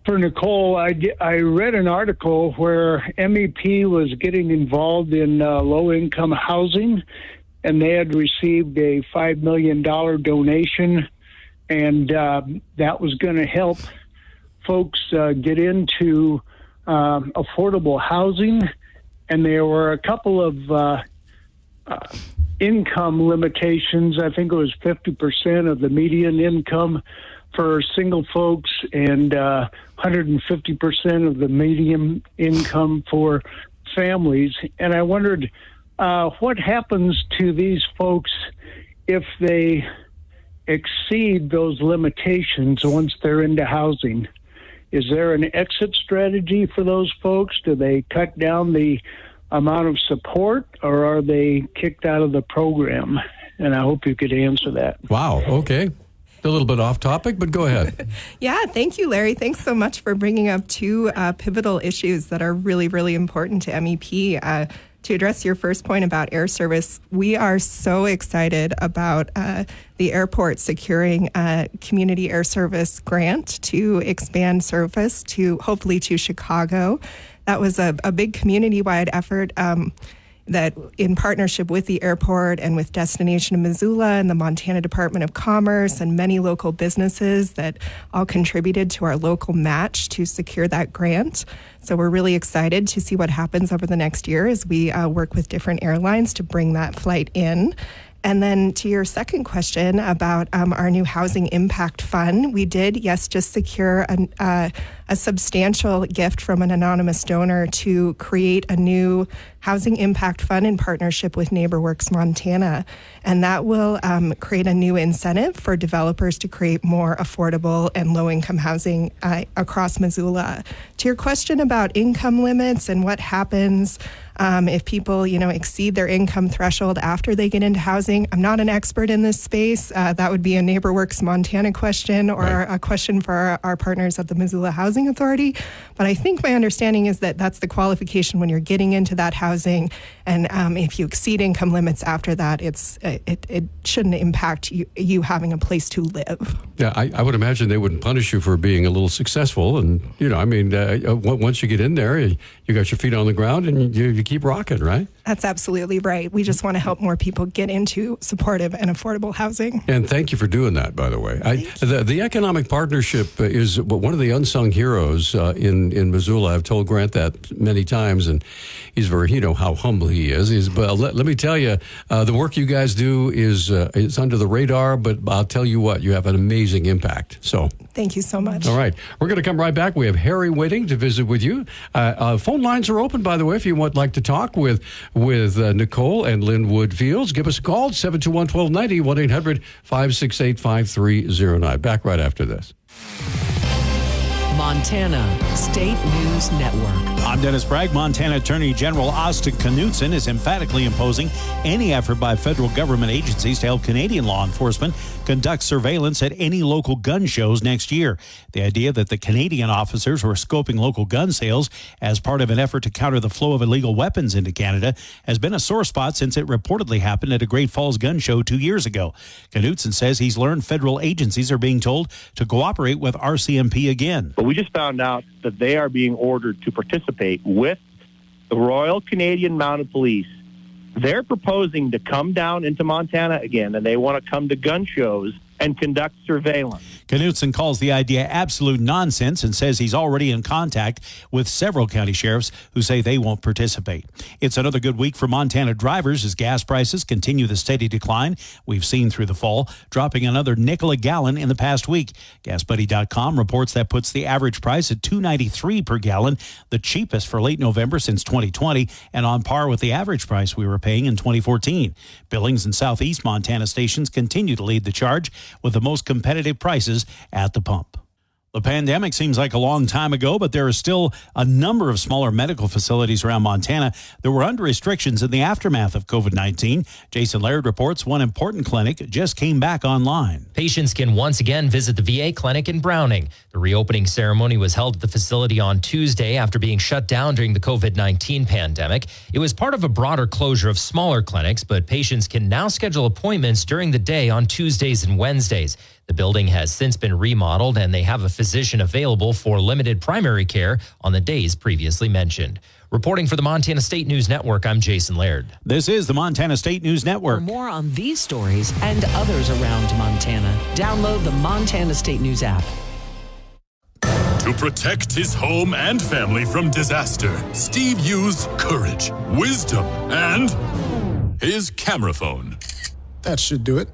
for Nicole. I read an article where MEP was getting involved in low-income housing, and they had received a $5 million donation, and that was going to help folks get into affordable housing. And there were a couple of income limitations. I think it was 50% of the median income for single folks and 150% of the median income for families. And I wondered what happens to these folks if they exceed those limitations once they're into housing. Is there an exit strategy for those folks? Do they cut down the amount of support, or are they kicked out of the program? And I hope you could answer that. Wow. Okay. A little bit off topic, but go ahead. Yeah, thank you, Larry. Thanks so much for bringing up two pivotal issues that are really, really important to MEP. To address your first point about air service, we are so excited about the airport securing a community air service grant to expand service to hopefully to Chicago. That was a big community-wide effort that in partnership with the airport and with Destination Missoula and the Montana Department of Commerce and many local businesses that all contributed to our local match to secure that grant. So we're really excited to see what happens over the next year as we work with different airlines to bring that flight in. And then to your second question about our new Housing Impact Fund, we did, yes, just secure a substantial gift from an anonymous donor to create a new Housing Impact Fund in partnership with NeighborWorks Montana. And that will create a new incentive for developers to create more affordable and low-income housing across Missoula. To your question about income limits and what happens if people, exceed their income threshold after they get into housing, I'm not an expert in this space. That would be a NeighborWorks Montana question or a question for our partners at the Missoula Housing Authority. But I think my understanding is that that's the qualification when you're getting into that housing. And if you exceed income limits after that, it shouldn't impact you having a place to live. Yeah, I would imagine they wouldn't punish you for being a little successful. And, once you get in there, you got your feet on the ground and you keep rocking, right? That's absolutely right. We just want to help more people get into supportive and affordable housing. And thank you for doing that, by the way. The Economic Partnership is one of the unsung heroes in Missoula. I've told Grant that many times, and he's very, how humble he is. But let me tell you, the work you guys do is under the radar, but I'll tell you what, you have an amazing impact. So thank you so much. All right. We're going to come right back. We have Harry waiting to visit with you. Phone lines are open, by the way, if you would like to talk with Nicole and Lynn-Wood Fields. Give us a call, 721-1290, 1-800-568-5309. Back right after this. Montana State News Network. I'm Dennis Bragg. Montana Attorney General Austin Knudsen is emphatically opposing any effort by federal government agencies to help Canadian law enforcement conduct surveillance at any local gun shows next year. The idea that the Canadian officers were scoping local gun sales as part of an effort to counter the flow of illegal weapons into Canada has been a sore spot since it reportedly happened at a Great Falls gun show 2 years ago. Knudsen says he's learned federal agencies are being told to cooperate with RCMP again. But we just found out that they are being ordered to participate with the Royal Canadian Mounted Police. They're proposing to come down into Montana again, and they want to come to gun shows and conduct surveillance. Knudsen calls the idea absolute nonsense and says he's already in contact with several county sheriffs who say they won't participate. It's another good week for Montana drivers as gas prices continue the steady decline we've seen through the fall, dropping another nickel a gallon in the past week. GasBuddy.com reports that puts the average price at $2.93 per gallon, the cheapest for late November since 2020, and on par with the average price we were paying in 2014. Billings and Southeast Montana stations continue to lead the charge with the most competitive prices at the pump. The pandemic seems like a long time ago, but there are still a number of smaller medical facilities around Montana that were under restrictions in the aftermath of COVID-19. Jason Laird reports one important clinic just came back online. Patients can once again visit the VA clinic in Browning. The reopening ceremony was held at the facility on Tuesday after being shut down during the COVID-19 pandemic. It was part of a broader closure of smaller clinics, but patients can now schedule appointments during the day on Tuesdays and Wednesdays. The building has since been remodeled, and they have a physician available for limited primary care on the days previously mentioned. Reporting for the Montana State News Network, I'm Jason Laird. This is the Montana State News Network. For more on these stories and others around Montana, download the Montana State News app. To protect his home and family from disaster, Steve used courage, wisdom, and his camera phone. That should do it.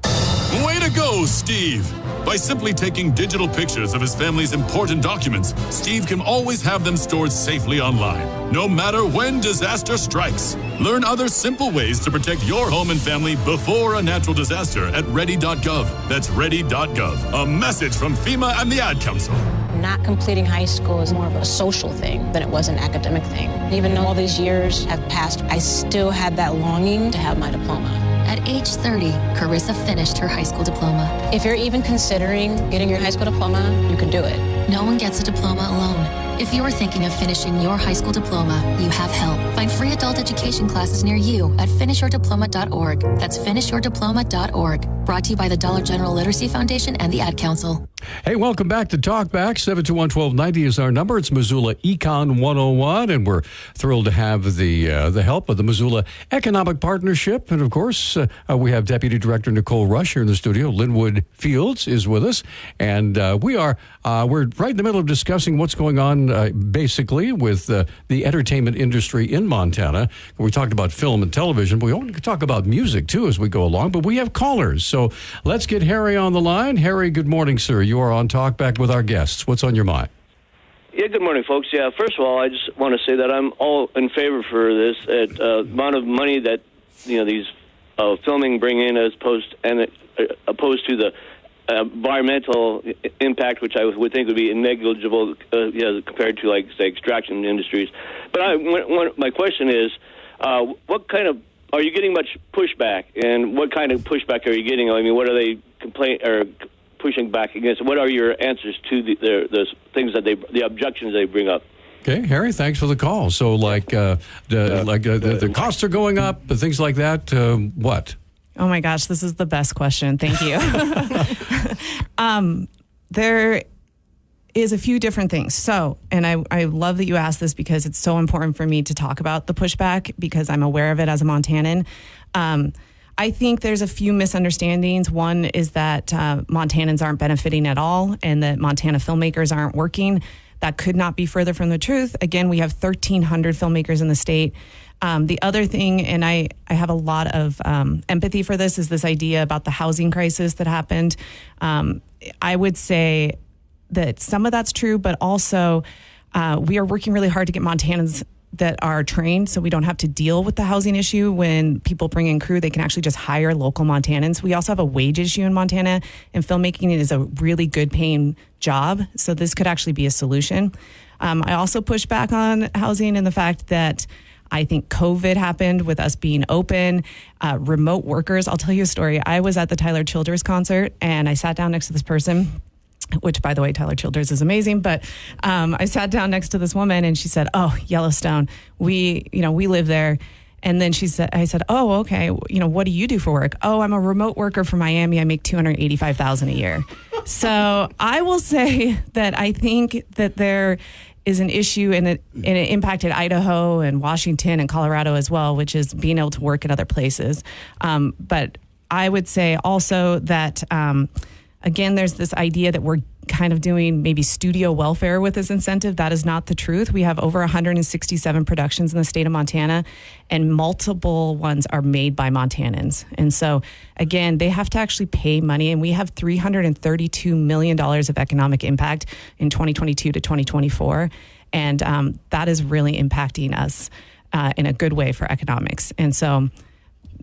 Way to go, Steve! By simply taking digital pictures of his family's important documents, Steve can always have them stored safely online, no matter when disaster strikes. Learn other simple ways to protect your home and family before a natural disaster at ready.gov. That's ready.gov. A message from FEMA and the Ad Council. Not completing high school is more of a social thing than it was an academic thing. Even though all these years have passed, I still had that longing to have my diploma. At age 30, Carissa finished her high school diploma. If you're even considering getting your high school diploma, you can do it. No one gets a diploma alone. If you're thinking of finishing your high school diploma, you have help. Find free adult education classes near you at finishyourdiploma.org. That's finishyourdiploma.org. Brought to you by the Dollar General Literacy Foundation and the Ad Council. Hey, welcome back to Talkback. 721-1290 is our number. It's Missoula ECON 101, and we're thrilled to have the help of the Missoula Economic Partnership. And, of course, we have Deputy Director Nicole Rush here in the studio. Lynn-Wood Fields is with us. And we're right in the middle of discussing what's going on, basically, with the entertainment industry in Montana. We talked about film and television, but we want to talk about music, too, as we go along. But we have callers. So let's get Harry on the line. Harry, good morning, sir. You are on Talkback with our guests. What's on your mind? Yeah, good morning, folks. Yeah, first of all, I just want to say that I'm all in favor for this amount of money that these filming bring in, as opposed to the environmental impact, which I would think would be negligible compared to, like, say, extraction industries. But my question is, what kind of are you getting much pushback, and what kind of pushback are you getting? I mean, what are they pushing back against? What are your answers to the things that the objections they bring up? Okay, Harry, thanks for the call. So, the costs are going up, but things like that. What? Oh my gosh, this is the best question. Thank you. There is a few different things. So, and I love that you asked this because it's so important for me to talk about the pushback because I'm aware of it as a Montanan. I think there's a few misunderstandings. One is that Montanans aren't benefiting at all and that Montana filmmakers aren't working. That could not be further from the truth. Again, we have 1,300 filmmakers in the state. The other thing, and I have a lot of empathy for this, is this idea about the housing crisis that happened. I would say that some of that's true, but also we are working really hard to get Montanans that are trained so we don't have to deal with the housing issue. When people bring in crew, they can actually just hire local Montanans. We also have a wage issue in Montana, and filmmaking is a really good paying job. So this could actually be a solution. I also push back on housing and the fact that I think COVID happened with us being open, remote workers. I'll tell you a story. I was at the Tyler Childers concert and I sat down next to this person, which, by the way, Tyler Childers is amazing. But I sat down next to this woman and she said, "Oh, Yellowstone, we live there." And then I said, "Oh, okay. What do you do for work?" "Oh, I'm a remote worker for Miami. I make $285,000 a year." So I will say that I think that there is an issue, and it impacted Idaho and Washington and Colorado as well, which is being able to work at other places. But I would say also that, again, there's this idea that we're kind of doing maybe studio welfare with this incentive. That is not the truth. We have over 167 productions in the state of Montana, and multiple ones are made by Montanans. And so, again, they have to actually pay money, and we have $332 million of economic impact in 2022 to 2024. And that is really impacting us in a good way for economics. And so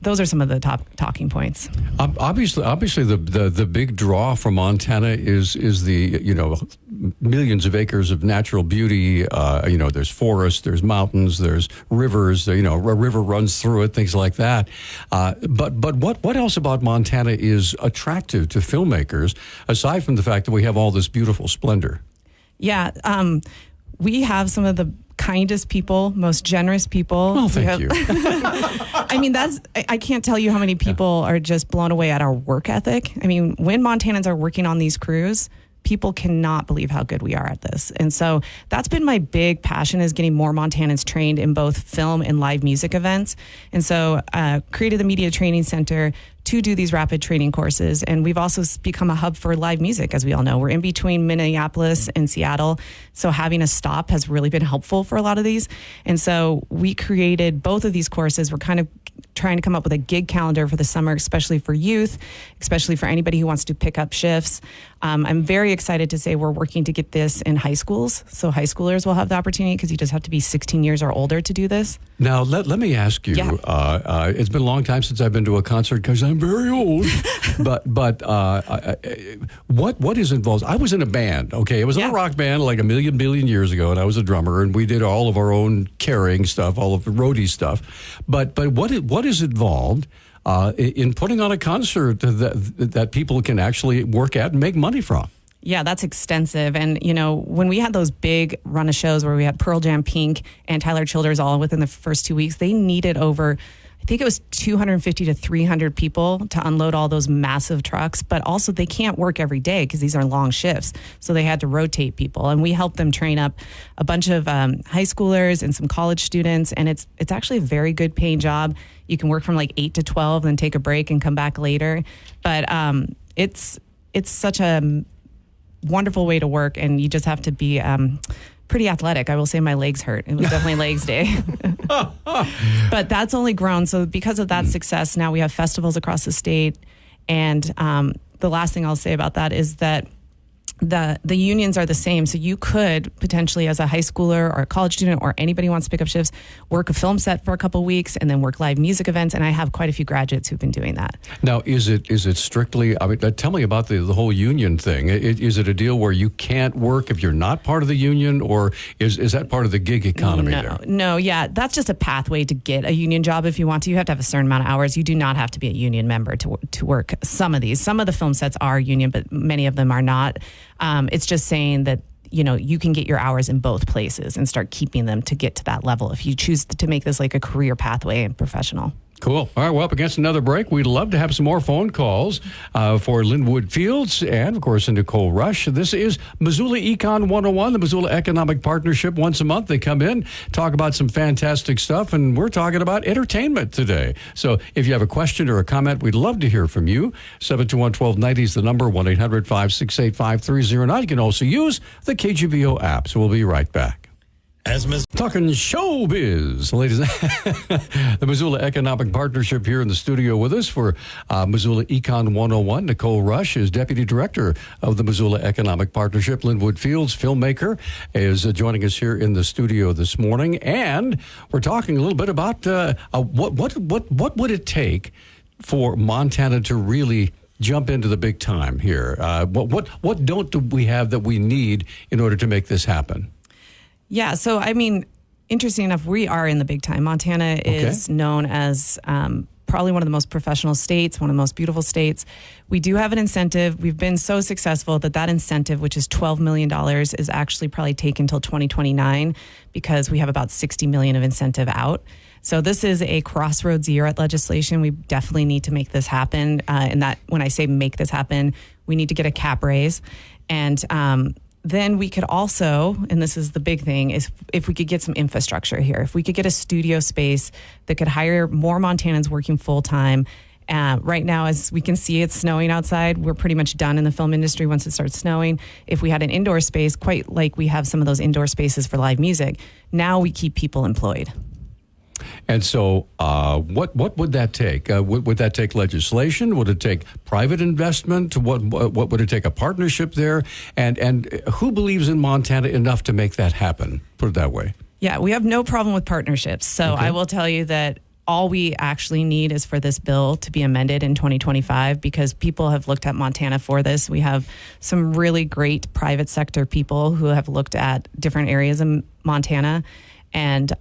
those are some of the top talking points. Obviously, the big draw for Montana is the millions of acres of natural beauty. There's forests, there's mountains, there's rivers. A river runs through it, things like that. But what else about Montana is attractive to filmmakers, aside from the fact that we have all this beautiful splendor? Yeah, we have some of the kindest people, most generous people. Oh, thank you. I mean, I can't tell you how many people are just blown away at our work ethic. I mean, when Montanans are working on these crews, people cannot believe how good we are at this. And so that's been my big passion, is getting more Montanans trained in both film and live music events. And so created the Media Training Center to do these rapid training courses. And we've also become a hub for live music, as we all know. We're in between Minneapolis and Seattle. So having a stop has really been helpful for a lot of these. And so we created both of these courses. We're kind of trying to come up with a gig calendar for the summer, especially for youth, especially for anybody who wants to pick up shifts. I'm very excited to say we're working to get this in high schools. So high schoolers will have the opportunity, because you just have to be 16 years or older to do this. Now, let me ask you, it's been a long time since I've been to a concert because I'm very old, but what is involved? I was in a band, okay? It was in a rock band like a billion years ago, and I was a drummer, and we did all of our own carrying stuff, all of the roadie stuff. But what is involved in putting on a concert that people can actually work at and make money from? Yeah, that's extensive. And, when we had those big run of shows where we had Pearl Jam, Pink, and Tyler Childers all within the first 2 weeks, they needed over, I think it was 250 to 300 people to unload all those massive trucks. But also they can't work every day because these are long shifts. So they had to rotate people. And we helped them train up a bunch of high schoolers and some college students. And it's actually a very good paying job. You can work from like 8 to 12, then take a break and come back later. But it's such a wonderful way to work, and you just have to be pretty athletic. I will say my legs hurt. It was definitely legs day. But that's only grown. So because of that success, now we have festivals across the state. And the last thing I'll say about that is that the unions are the same. So you could potentially, as a high schooler or a college student or anybody who wants to pick up shifts, work a film set for a couple of weeks and then work live music events. And I have quite a few graduates who've been doing that. Now, is it strictly, tell me about the whole union thing. Is it a deal where you can't work if you're not part of the union, or is that part of the gig economy there? No, yeah. That's just a pathway to get a union job if you want to. You have to have a certain amount of hours. You do not have to be a union member to work some of these. Some of the film sets are union, but many of them are not. It's just saying that, you can get your hours in both places and start keeping them to get to that level if you choose to make this like a career pathway and professional. Cool. All right, well, up against another break. We'd love to have some more phone calls for Lynn-Wood Fields and, of course, Nicole Rush. This is Missoula Econ 101, the Missoula Economic Partnership. Once a month, they come in, talk about some fantastic stuff, and we're talking about entertainment today. So if you have a question or a comment, we'd love to hear from you. 721-1290 is the number, 1-800-568-5309. You can also use the KGVO app. So we'll be right back. Talking showbiz, ladies. The Missoula Economic Partnership here in the studio with us for Missoula Econ 101. Nicole Rush is Deputy Director of the Missoula Economic Partnership. Lynn-Wood Fields, filmmaker, is joining us here in the studio this morning. And we're talking a little bit about what would it take for Montana to really jump into the big time here? What don't we have that we need in order to make this happen? Yeah, so interesting enough, we are in the big time. Montana is known as probably one of the most professional states, one of the most beautiful states. We do have an incentive. We've been so successful that incentive, which is $12 million, is actually probably taken until 2029 because we have about $60 million of incentive out. So this is a crossroads year at legislation. We definitely need to make this happen. And that, when I say make this happen, we need to get a cap raise. And then we could also, and this is the big thing, is if we could get some infrastructure here, if we could get a studio space that could hire more Montanans working full time. Right now, as we can see, it's snowing outside. We're pretty much done in the film industry once it starts snowing. If we had an indoor space, quite like we have some of those indoor spaces for live music, now we keep people employed. And so what would that take? Would that take legislation? Would it take private investment? What would it take, a partnership there? And who believes in Montana enough to make that happen? Put it that way. Yeah, we have no problem with partnerships. So I will tell you that all we actually need is for this bill to be amended in 2025 because people have looked at Montana for this. We have some really great private sector people who have looked at different areas in Montana and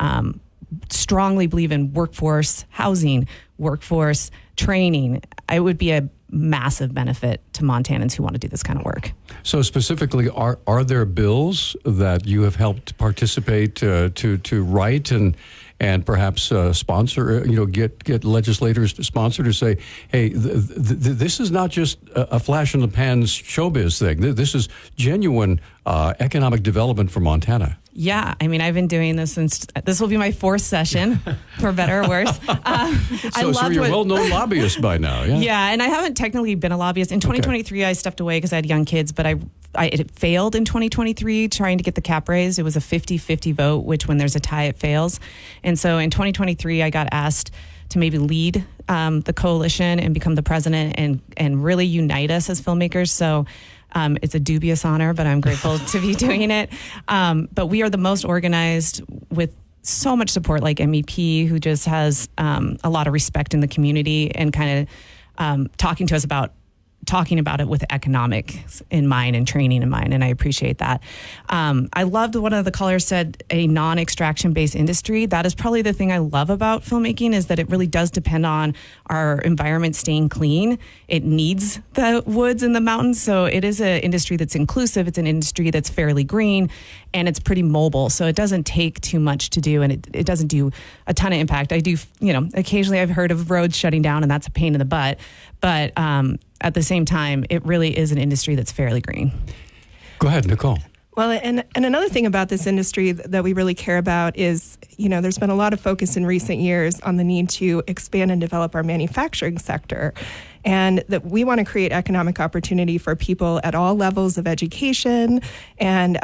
strongly believe in workforce housing, workforce training. It would be a massive benefit to Montanans who want to do this kind of work. So specifically, are there bills that you have helped participate to write and perhaps sponsor, get legislators to sponsor to say, hey, this is not just a flash in the pan showbiz thing. This is genuine economic development for Montana. Yeah, I mean, I've been doing this since this will be my 4th session, for better or worse. So you're a well-known lobbyist by now, yeah? Yeah, and I haven't technically been a lobbyist. In 2023, I stepped away because I had young kids, but it failed in 2023 trying to get the cap raised. It was a 50-50 vote, which when there's a tie, it fails. And so in 2023, I got asked to maybe lead the coalition and become the president and really unite us as filmmakers. So it's a dubious honor, but I'm grateful to be doing it. But we are the most organized with so much support, like MEP, who just has a lot of respect in the community and kind of talking about it with economics in mind and training in mind, and I appreciate that. I loved one of the callers said a non-extraction based industry. That is probably the thing I love about filmmaking is that it really does depend on our environment staying clean. It needs the woods and the mountains, so it is an industry that's inclusive. It's an industry that's fairly green, and it's pretty mobile, so it doesn't take too much to do, and it doesn't do a ton of impact. I do, occasionally I've heard of roads shutting down, and that's a pain in the butt, but at the same time, it really is an industry that's fairly green. Go ahead, Nicole. Well, and another thing about this industry that we really care about is, there's been a lot of focus in recent years on the need to expand and develop our manufacturing sector. And that we want to create economic opportunity for people at all levels of education and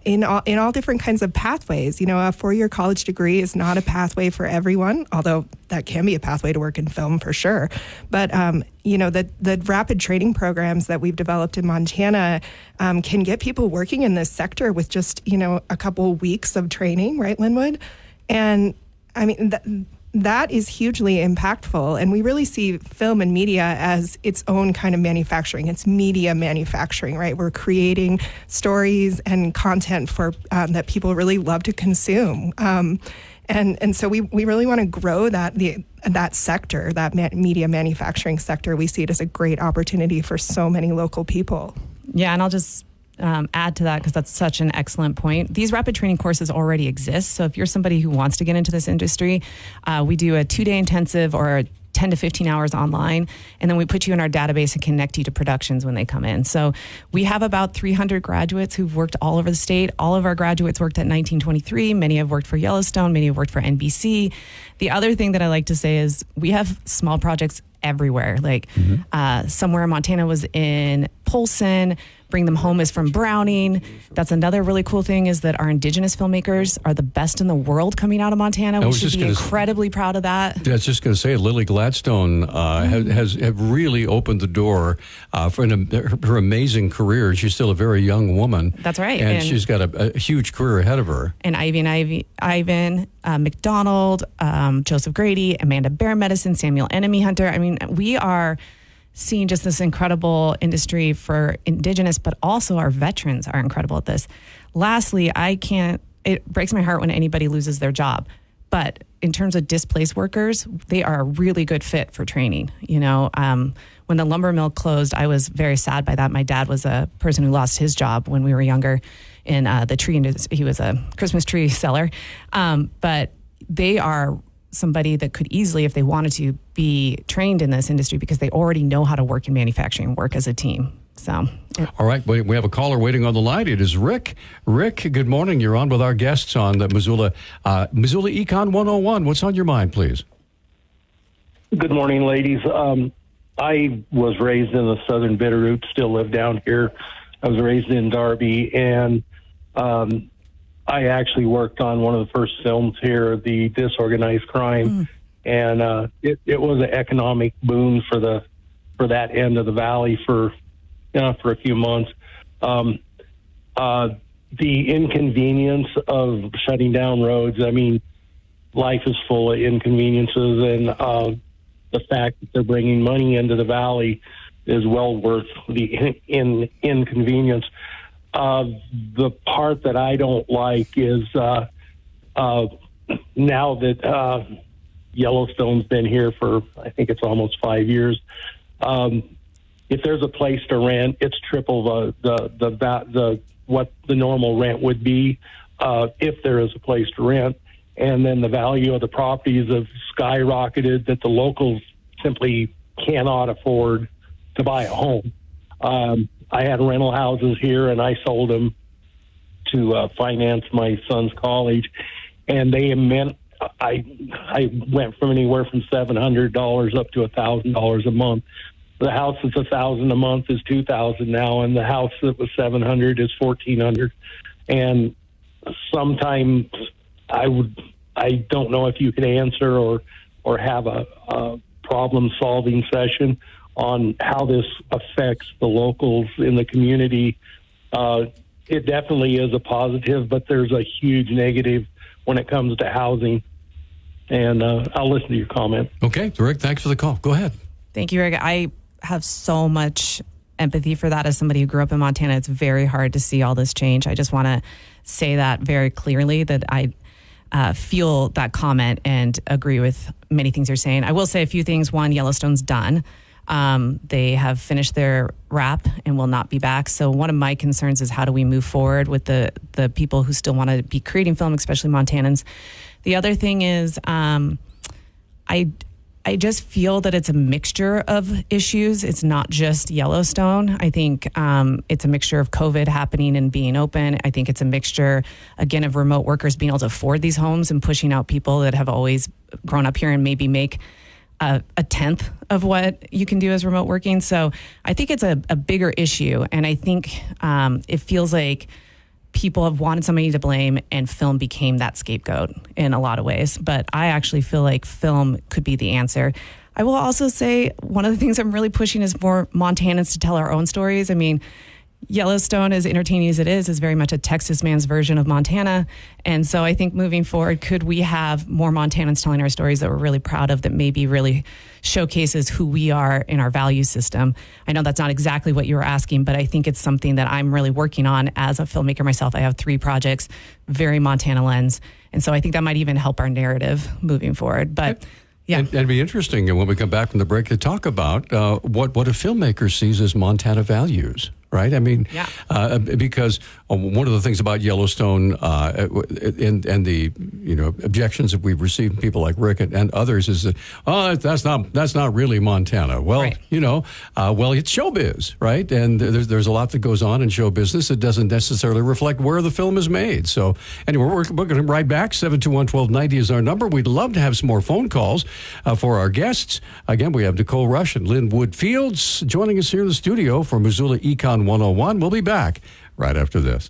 in all different kinds of pathways. A 4-year college degree is not a pathway for everyone, although that can be a pathway to work in film for sure. But, the rapid training programs that we've developed in Montana can get people working in this sector with just, a couple weeks of training, right, Lynn-Wood? And I mean, that is hugely impactful, and we really see film and media as its own kind of manufacturing. It's media manufacturing, right? We're creating stories and content for that people really love to consume, and so we really want to grow that sector, that media manufacturing sector. We see it as a great opportunity for so many local people. Yeah, and I'll just add to that because that's such an excellent point. These rapid training courses already exist. So if you're somebody who wants to get into this industry, we do a 2-day intensive or 10 to 15 hours online, and then we put you in our database and connect you to productions when they come in. So we have about 300 graduates who've worked all over the state. All of our graduates worked at 1923. Many have worked for Yellowstone. Many have worked for NBC. The other thing that I like to say is we have small projects everywhere. Like somewhere in Montana was in Polson. Bring Them Home is from Browning. That's another really cool thing is that our Indigenous filmmakers are the best in the world coming out of Montana. We should be incredibly proud of that. I was just going to say, Lily Gladstone has really opened the door for her amazing career. She's still a very young woman. That's right. And she's got a huge career ahead of her. And Ivan McDonald, Joseph Grady, Amanda Bear Medicine, Samuel Enemy Hunter. I mean, we are seeing just this incredible industry for Indigenous, but also our veterans are incredible at this. Lastly, it breaks my heart when anybody loses their job. But in terms of displaced workers, they are a really good fit for training. When the lumber mill closed, I was very sad by that. My dad was a person who lost his job when we were younger in the tree industry. He was a Christmas tree seller. But they are somebody that could easily, if they wanted to, be trained in this industry because they already know how to work in manufacturing, work as a team. So, all right, we have a caller waiting on the line. It is Rick. Rick, good morning. You're on with our guests on the Missoula ECON 101. What's on your mind, please? Good morning, ladies. I was raised in the southern Bitterroot, still live down here. I was raised in Darby, and I actually worked on one of the first films here, the Disorganized Crime, and it was an economic boon for that end of the valley for a few months. The inconvenience of shutting down roads. I mean, life is full of inconveniences, and the fact that they're bringing money into the valley is well worth the inconvenience. The part that I don't like is now that Yellowstone's been here for, I think it's almost 5 years. If there's a place to rent, it's triple the what the normal rent would be if there is a place to rent. And then the value of the properties have skyrocketed that the locals simply cannot afford to buy a home. I had rental houses here, and I sold them to finance my son's college, and they meant I went from anywhere from $700 up to $1,000 a month. The house that's $1,000 a month is $2,000 now, and the house that was $700 is $1,400. And sometimes I don't know if you could answer or have a problem-solving session on how this affects the locals in the community. It definitely is a positive, but there's a huge negative when it comes to housing. And I'll listen to your comment. Okay, Rick, thanks for the call. Go ahead. Thank you, Rick. I have so much empathy for that as somebody who grew up in Montana. It's very hard to see all this change. I just want to say that very clearly, that I feel that comment and agree with many things you're saying. I will say a few things. One, Yellowstone's done. They have finished their wrap and will not be back. So one of my concerns is how do we move forward with the people who still want to be creating film, especially Montanans. The other thing is I just feel that it's a mixture of issues. It's not just Yellowstone. I think it's a mixture of COVID happening and being open. I think it's a mixture, again, of remote workers being able to afford these homes and pushing out people that have always grown up here and maybe make a tenth of what you can do as remote working. So I think it's a bigger issue. And I think it feels like people have wanted somebody to blame, and film became that scapegoat in a lot of ways. But I actually feel like film could be the answer. I will also say one of the things I'm really pushing is for Montanans to tell our own stories. I mean, Yellowstone, as entertaining as it is very much a Texas man's version of Montana. And so I think moving forward, could we have more Montanans telling our stories that we're really proud of, that maybe really showcases who we are in our value system? I know that's not exactly what you were asking, but I think it's something that I'm really working on as a filmmaker myself. I have 3 projects, very Montana lens. And so I think that might even help our narrative moving forward. But yeah. And it'd be interesting when we come back from the break to talk about what a filmmaker sees as Montana values. Right? I mean, because one of the things about Yellowstone and the objections that we've received from people like Rick and others is that that's not really Montana. Well, right. It's showbiz, right? And there's a lot that goes on in show business that doesn't necessarily reflect where the film is made. So anyway, we're going to right back. 721-1290 is our number. We'd love to have some more phone calls for our guests. Again, we have Nicole Rush and Lynn-Wood Fields joining us here in the studio for Missoula ECON 101. We'll be back right after this.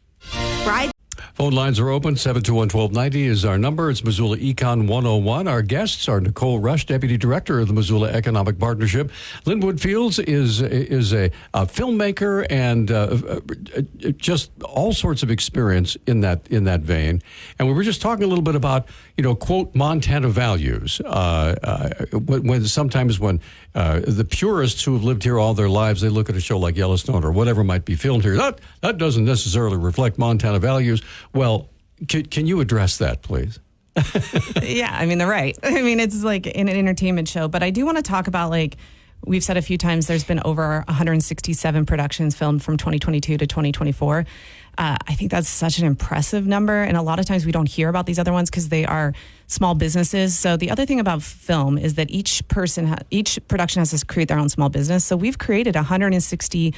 Right. Phone lines are open. 721-1290 is our number. It's Missoula Econ 101. Our guests are Nicole Rush, Deputy Director of the Missoula Economic Partnership. Lynn-Wood Fields is a filmmaker and just all sorts of experience in that vein. And we were just talking a little bit about, quote, Montana values. When the purists who have lived here all their lives, they look at a show like Yellowstone or whatever might be filmed here. That doesn't necessarily reflect Montana values. Well, can you address that, please? Yeah, I mean, they're right. I mean, it's like in an entertainment show. But I do want to talk about, like, we've said a few times, there's been over 167 productions filmed from 2022 to 2024. I think that's such an impressive number. And a lot of times we don't hear about these other ones because they are small businesses. So the other thing about film is that each production has to create their own small business. So we've created $161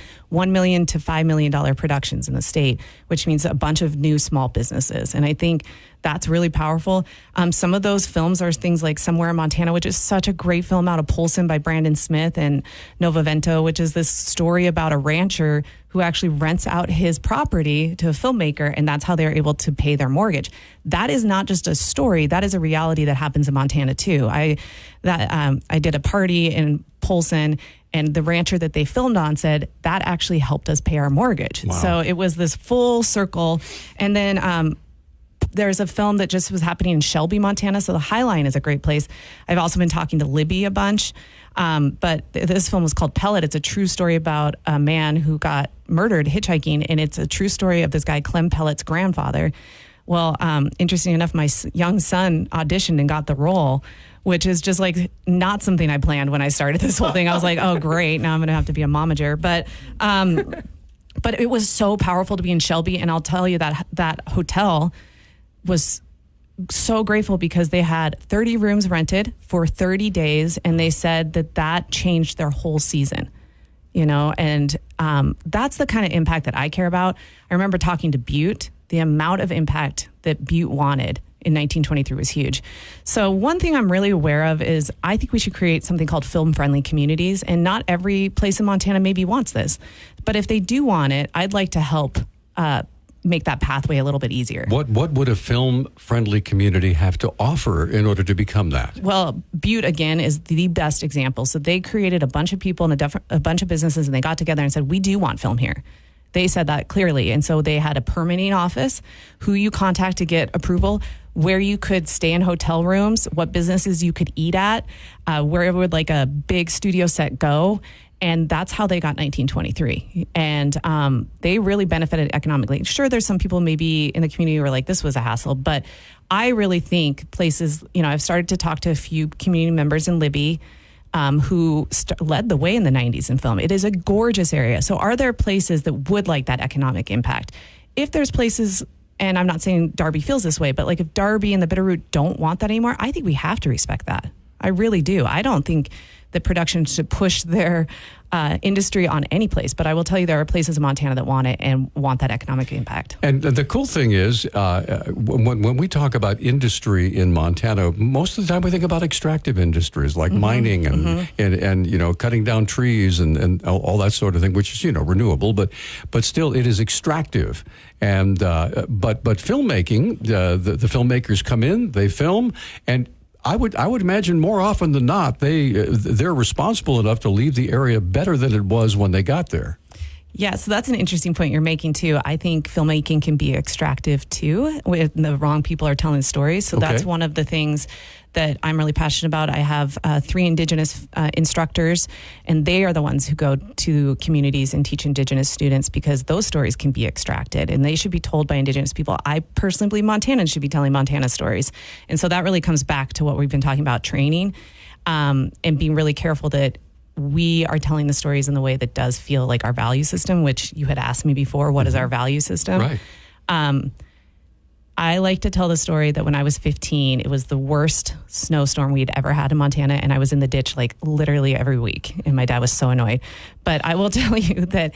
million to $5 million productions in the state, which means a bunch of new small businesses. And I think that's really powerful. Some of those films are things like Somewhere in Montana, which is such a great film out of Polson by Brandon Smith, and Nova Vento, which is this story about a rancher who actually rents out his property to a filmmaker, and that's how they're able to pay their mortgage. That is not just a story. That is a reality that happens in Montana too. I did a party in Polson, and the rancher that they filmed on said that actually helped us pay our mortgage. Wow. So it was this full circle. And then There's a film that just was happening in Shelby, Montana. So the High Line is a great place. I've also been talking to Libby a bunch. But this film was called Pellet. It's a true story about a man who got murdered hitchhiking. And it's a true story of this guy, Clem Pellet's grandfather. Well, interesting enough, my young son auditioned and got the role, which is just like not something I planned when I started this whole thing. I was like, oh, great. Now I'm going to have to be a momager. But it was so powerful to be in Shelby. And I'll tell you that hotel was so grateful because they had 30 rooms rented for 30 days. And they said that changed their whole season, and that's the kind of impact that I care about. I remember talking to Butte. The amount of impact that Butte wanted in 1923 was huge. So one thing I'm really aware of is I think we should create something called film-friendly communities, and not every place in Montana maybe wants this. But if they do want it, I'd like to help make that pathway a little bit easier. What would a film-friendly community have to offer in order to become that? Well, Butte, again, is the best example. So they created a bunch of people and a bunch of businesses, and they got together and said, we do want film here. They said that clearly. And so they had a permitting office, who you contact to get approval, where you could stay in hotel rooms, what businesses you could eat at, where would like a big studio set go. And that's how they got 1923. And they really benefited economically. Sure, there's some people maybe in the community who are like, this was a hassle. But I really think places, I've started to talk to a few community members in Libby who led the way in the 90s in film. It is a gorgeous area. So are there places that would like that economic impact? If there's places, and I'm not saying Darby feels this way, but like if Darby and the Bitterroot don't want that anymore, I think we have to respect that. I really do. I don't think that production should push their industry on any place. But I will tell you, there are places in Montana that want it and want that economic impact. And the cool thing is, when we talk about industry in Montana, most of the time we think about extractive industries like mining and cutting down trees and all that sort of thing, which is renewable, but still it is extractive. And but filmmaking, the filmmakers come in, they film, and I would imagine more often than not, they're responsible enough to leave the area better than it was when they got there. Yeah, so that's an interesting point you're making too. I think filmmaking can be extractive too, when the wrong people are telling stories. So that's one of the things that I'm really passionate about. I have 3 Indigenous instructors, and they are the ones who go to communities and teach Indigenous students, because those stories can be extracted and they should be told by Indigenous people. I personally believe Montanans should be telling Montana stories. And so that really comes back to what we've been talking about, training and being really careful that we are telling the stories in the way that does feel like our value system, which you had asked me before, what is our value system? Right. I like to tell the story that when I was 15, it was the worst snowstorm we'd ever had in Montana, and I was in the ditch like literally every week, and my dad was so annoyed. But I will tell you that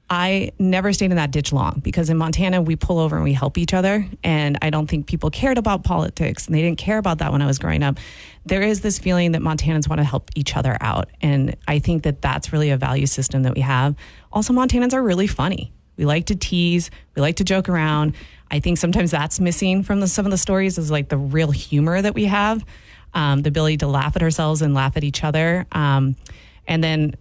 I never stayed in that ditch long, because in Montana, we pull over and we help each other, and I don't think people cared about politics, and they didn't care about that when I was growing up. There is this feeling that Montanans want to help each other out, and I think that that's really a value system that we have. Also, Montanans are really funny. We like to tease, we like to joke around. I think sometimes that's missing from some of the stories, is like the real humor that we have, the ability to laugh at ourselves and laugh at each other. And then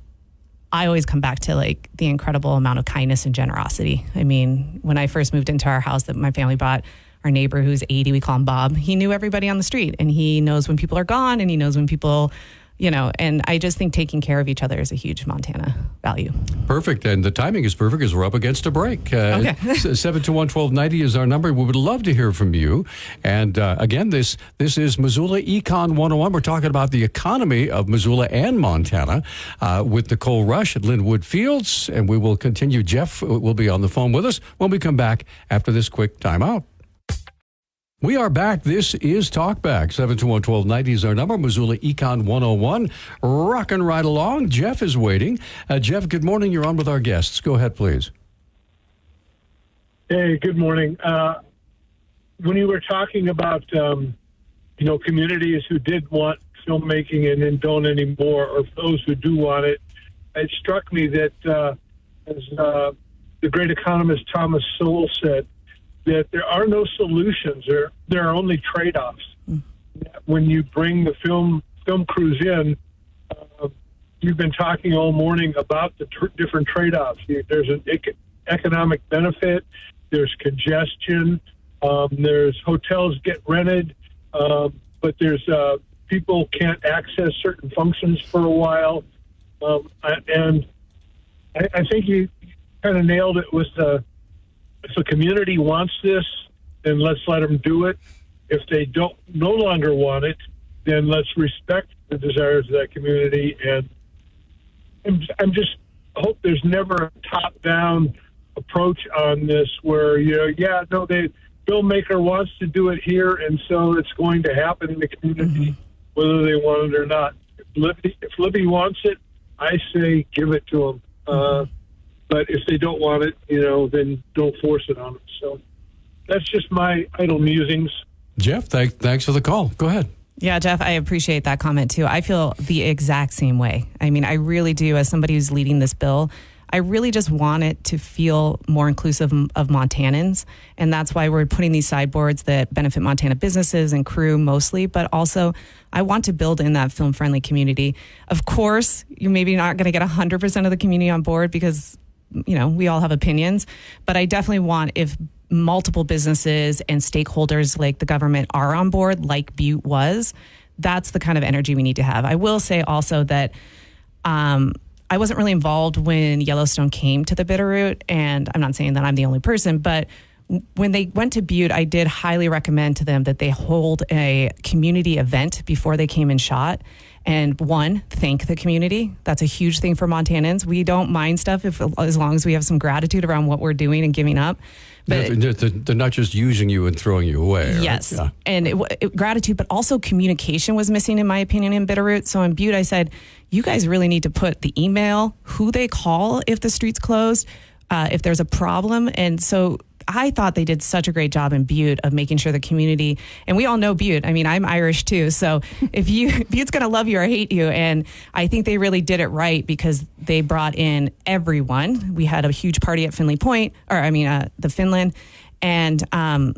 I always come back to like the incredible amount of kindness and generosity. I mean, when I first moved into our house that my family bought, our neighbor who's 80, we call him Bob, he knew everybody on the street, and he knows when people are gone, and he knows when people, and I just think taking care of each other is a huge Montana value. Perfect. And the timing is perfect because we're up against a break. 721-1290 is our number. We would love to hear from you. And again, this is Missoula Econ 101. We're talking about the economy of Missoula and Montana with Nicole Rush at Lynn-Wood Fields. And we will continue. Jeff will be on the phone with us when we come back after this quick timeout. We are back. This is Talkback. 721-1290 is our number. Missoula Econ 101. Rocking right along. Jeff is waiting. Jeff, good morning. You're on with our guests. Go ahead, please. Hey, good morning. When you were talking about, communities who did want filmmaking and then don't anymore, or those who do want it, it struck me that, as the great economist Thomas Sowell said, that there are no solutions. There are only trade-offs. When you bring the film crews in, you've been talking all morning about the different trade-offs. There's an economic benefit. There's congestion. There's hotels get rented, but there's people can't access certain functions for a while. And I think you kind of nailed it with if the community wants this, then let's let them do it. If they no longer want it, then let's respect the desires of that community. And I'm just hope there's never a top-down approach on this where, the filmmaker wants to do it here, and so it's going to happen in the community, whether they want it or not. If Libby wants it, I say give it to them. But if they don't want it, then don't force it on them. So that's just my idle musings. Jeff, thanks for the call. Go ahead. Yeah, Jeff, I appreciate that comment too. I feel the exact same way. I mean, I really do. As somebody who's leading this bill, I really just want it to feel more inclusive of Montanans. And that's why we're putting these sideboards that benefit Montana businesses and crew mostly. But also, I want to build in that film-friendly community. Of course, you're maybe not going to get 100% of the community on board because, we all have opinions. But I definitely want, if multiple businesses and stakeholders like the government are on board, like Butte was, that's the kind of energy we need to have. I will say also that I wasn't really involved when Yellowstone came to the Bitterroot, and I'm not saying that I'm the only person, but when they went to Butte, I did highly recommend to them that they hold a community event before they came and shot. And one, thank the community. That's a huge thing for Montanans. We don't mind stuff as long as we have some gratitude around what we're doing and giving up. But they're not just using you and throwing you away. Right? Yes. Yeah. And gratitude, but also communication was missing, in my opinion, in Bitterroot. So in Butte, I said, you guys really need to put the email, who they call if the street's closed, if there's a problem. And so I thought they did such a great job in Butte of making sure the community, and we all know Butte. I mean, I'm Irish too. So Butte's going to love you or hate you. And I think they really did it right because they brought in everyone. We had a huge party at the Finland, and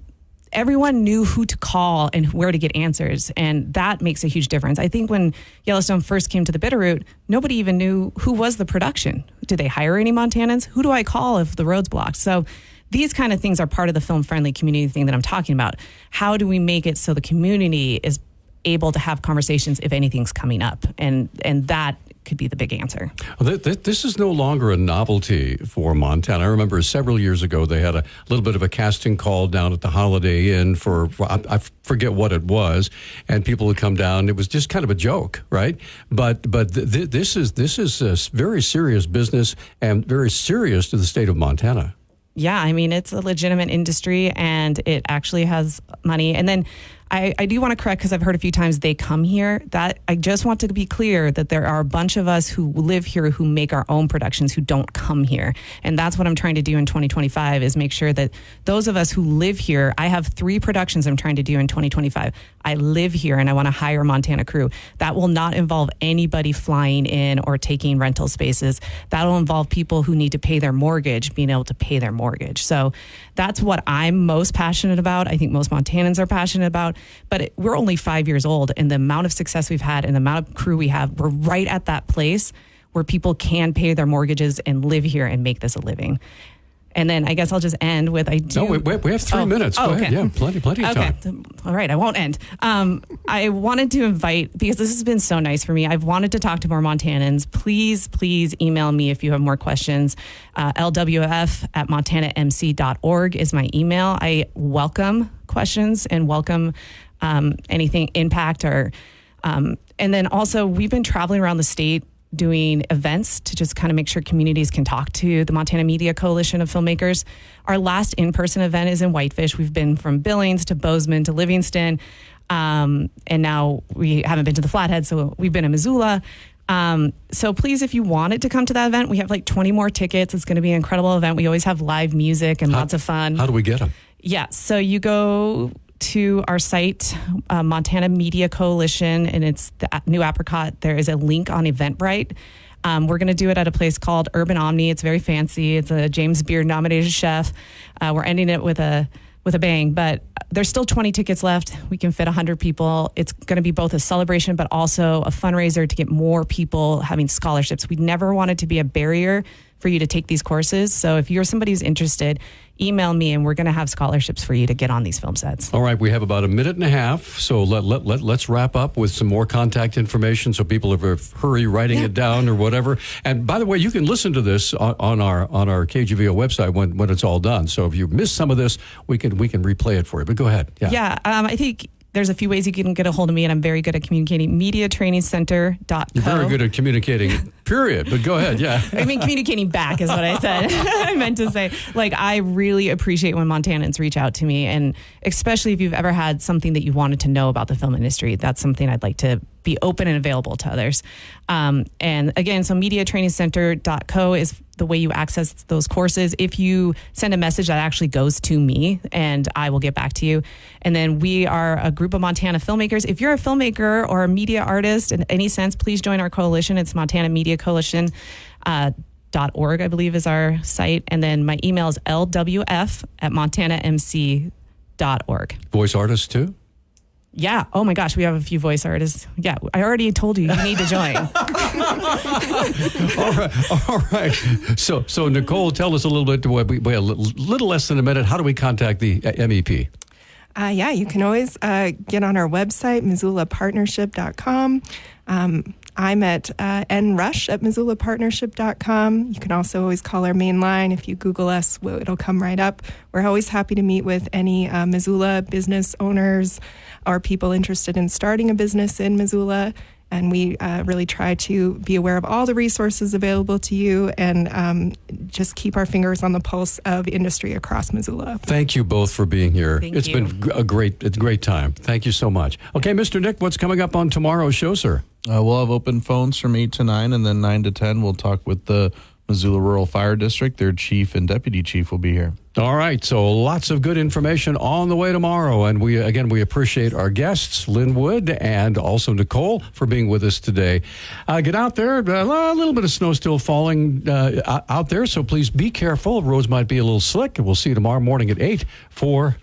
everyone knew who to call and where to get answers. And that makes a huge difference. I think when Yellowstone first came to the Bitterroot, nobody even knew who was the production. Did they hire any Montanans? Who do I call if the road's blocked? So these kind of things are part of the film-friendly community thing that I'm talking about. How do we make it so the community is able to have conversations if anything's coming up? And that could be the big answer. Well, this is no longer a novelty for Montana. I remember several years ago they had a little bit of a casting call down at the Holiday Inn for I forget what it was, and people would come down. It was just kind of a joke, right? But this is a very serious business and very serious to the state of Montana. Yeah, I mean, it's a legitimate industry and it actually has money. And then I do want to correct, because I've heard a few times they come here, that I just want to be clear that there are a bunch of us who live here who make our own productions who don't come here. And that's what I'm trying to do in 2025 is make sure that those of us who live here, I have 3 productions I'm trying to do in 2025. I live here and I want to hire Montana crew. That will not involve anybody flying in or taking rental spaces. That'll involve people who need to pay their mortgage, being able to pay their mortgage. So that's what I'm most passionate about. I think most Montanans are passionate about. But we're only 5 years old, and the amount of success we've had and the amount of crew we have, we're right at that place where people can pay their mortgages and live here and make this a living. And then I guess I'll just end with we have 3 minutes. Go ahead. Yeah, plenty of time. Okay. All right, I won't end. I wanted to invite, because this has been so nice for me, I've wanted to talk to more Montanans. Please email me if you have more questions. lwf@montanamc.org is my email. I welcome questions and welcome anything impact or and then also we've been traveling around the state doing events to just kind of make sure communities can talk to the Montana Media Coalition of Filmmakers. Our last in-person event is in Whitefish. We've been from Billings to Bozeman to Livingston, and now we haven't been to the Flathead, so we've been in Missoula. So please, if you wanted to come to that event, we have like 20 more tickets. It's going to be an incredible event. We always have live music and lots of fun. How do we get them? Yeah, so you go to our site, Montana Media Coalition, and it's the new Apricot. There is a link on Eventbrite. We're going to do it at a place called Urban Omni. It's very fancy. It's a James Beard nominated chef. We're ending it with a bang, but there's still 20 tickets left. We can fit 100 people. It's going to be both a celebration, but also a fundraiser to get more people having scholarships. We never wanted to be a barrier for you to take these courses. So if you're somebody who's interested, email me and we're going to have scholarships for you to get on these film sets. All right, we have about a minute and a half, so let's wrap up with some more contact information so people are hurry writing it down or whatever. And by the way, you can listen to this on our KGVO website when it's all done. So if you missed some of this, we can replay it for you. But go ahead. I think there's a few ways you can get a hold of me, and I'm very good at communicating. MediaTrainingCenter.co. You're very good at communicating, period. But go ahead, yeah. I mean, communicating back is what I said. I meant to say, I really appreciate when Montanans reach out to me, and especially if you've ever had something that you wanted to know about the film industry, that's something I'd like to be open and available to others. And again, so MediaTrainingCenter.co is the way you access those courses. If you send a message, that actually goes to me and I will get back to you. And then we are a group of Montana filmmakers. If you're a filmmaker or a media artist in any sense, please join our coalition. It's Montana Media Coalition. .org, I believe, is our site. And then my email is lwf@montanamc.org. Voice artists too? Yeah. Oh my gosh, we have a few voice artists. Yeah, I already told you need to join. All right. So Nicole, tell us a little bit. We have a little less than a minute. How do we contact the MEP? You can always get on our website, MissoulaPartnership.com. I'm at nrush@MissoulaPartnership.com. You can also always call our main line. If you Google us, it'll come right up. We're always happy to meet with any Missoula business owners or people interested in starting a business in Missoula. And we really try to be aware of all the resources available to you and just keep our fingers on the pulse of industry across Missoula. Thank you both for being here. Thank you. Been a great time. Thank you so much. Okay, Mr. Nick, what's coming up on tomorrow's show, sir? We'll have open phones from 8 to 9, and then 9 to 10 we'll talk with the Missoula Rural Fire District. Their chief and deputy chief will be here. All right, so lots of good information on the way tomorrow. And we appreciate our guests, Lynn-Wood and also Nicole, for being with us today. Get out there. A little bit of snow still falling out there, so please be careful. Roads might be a little slick. And we'll see you tomorrow morning at 8 for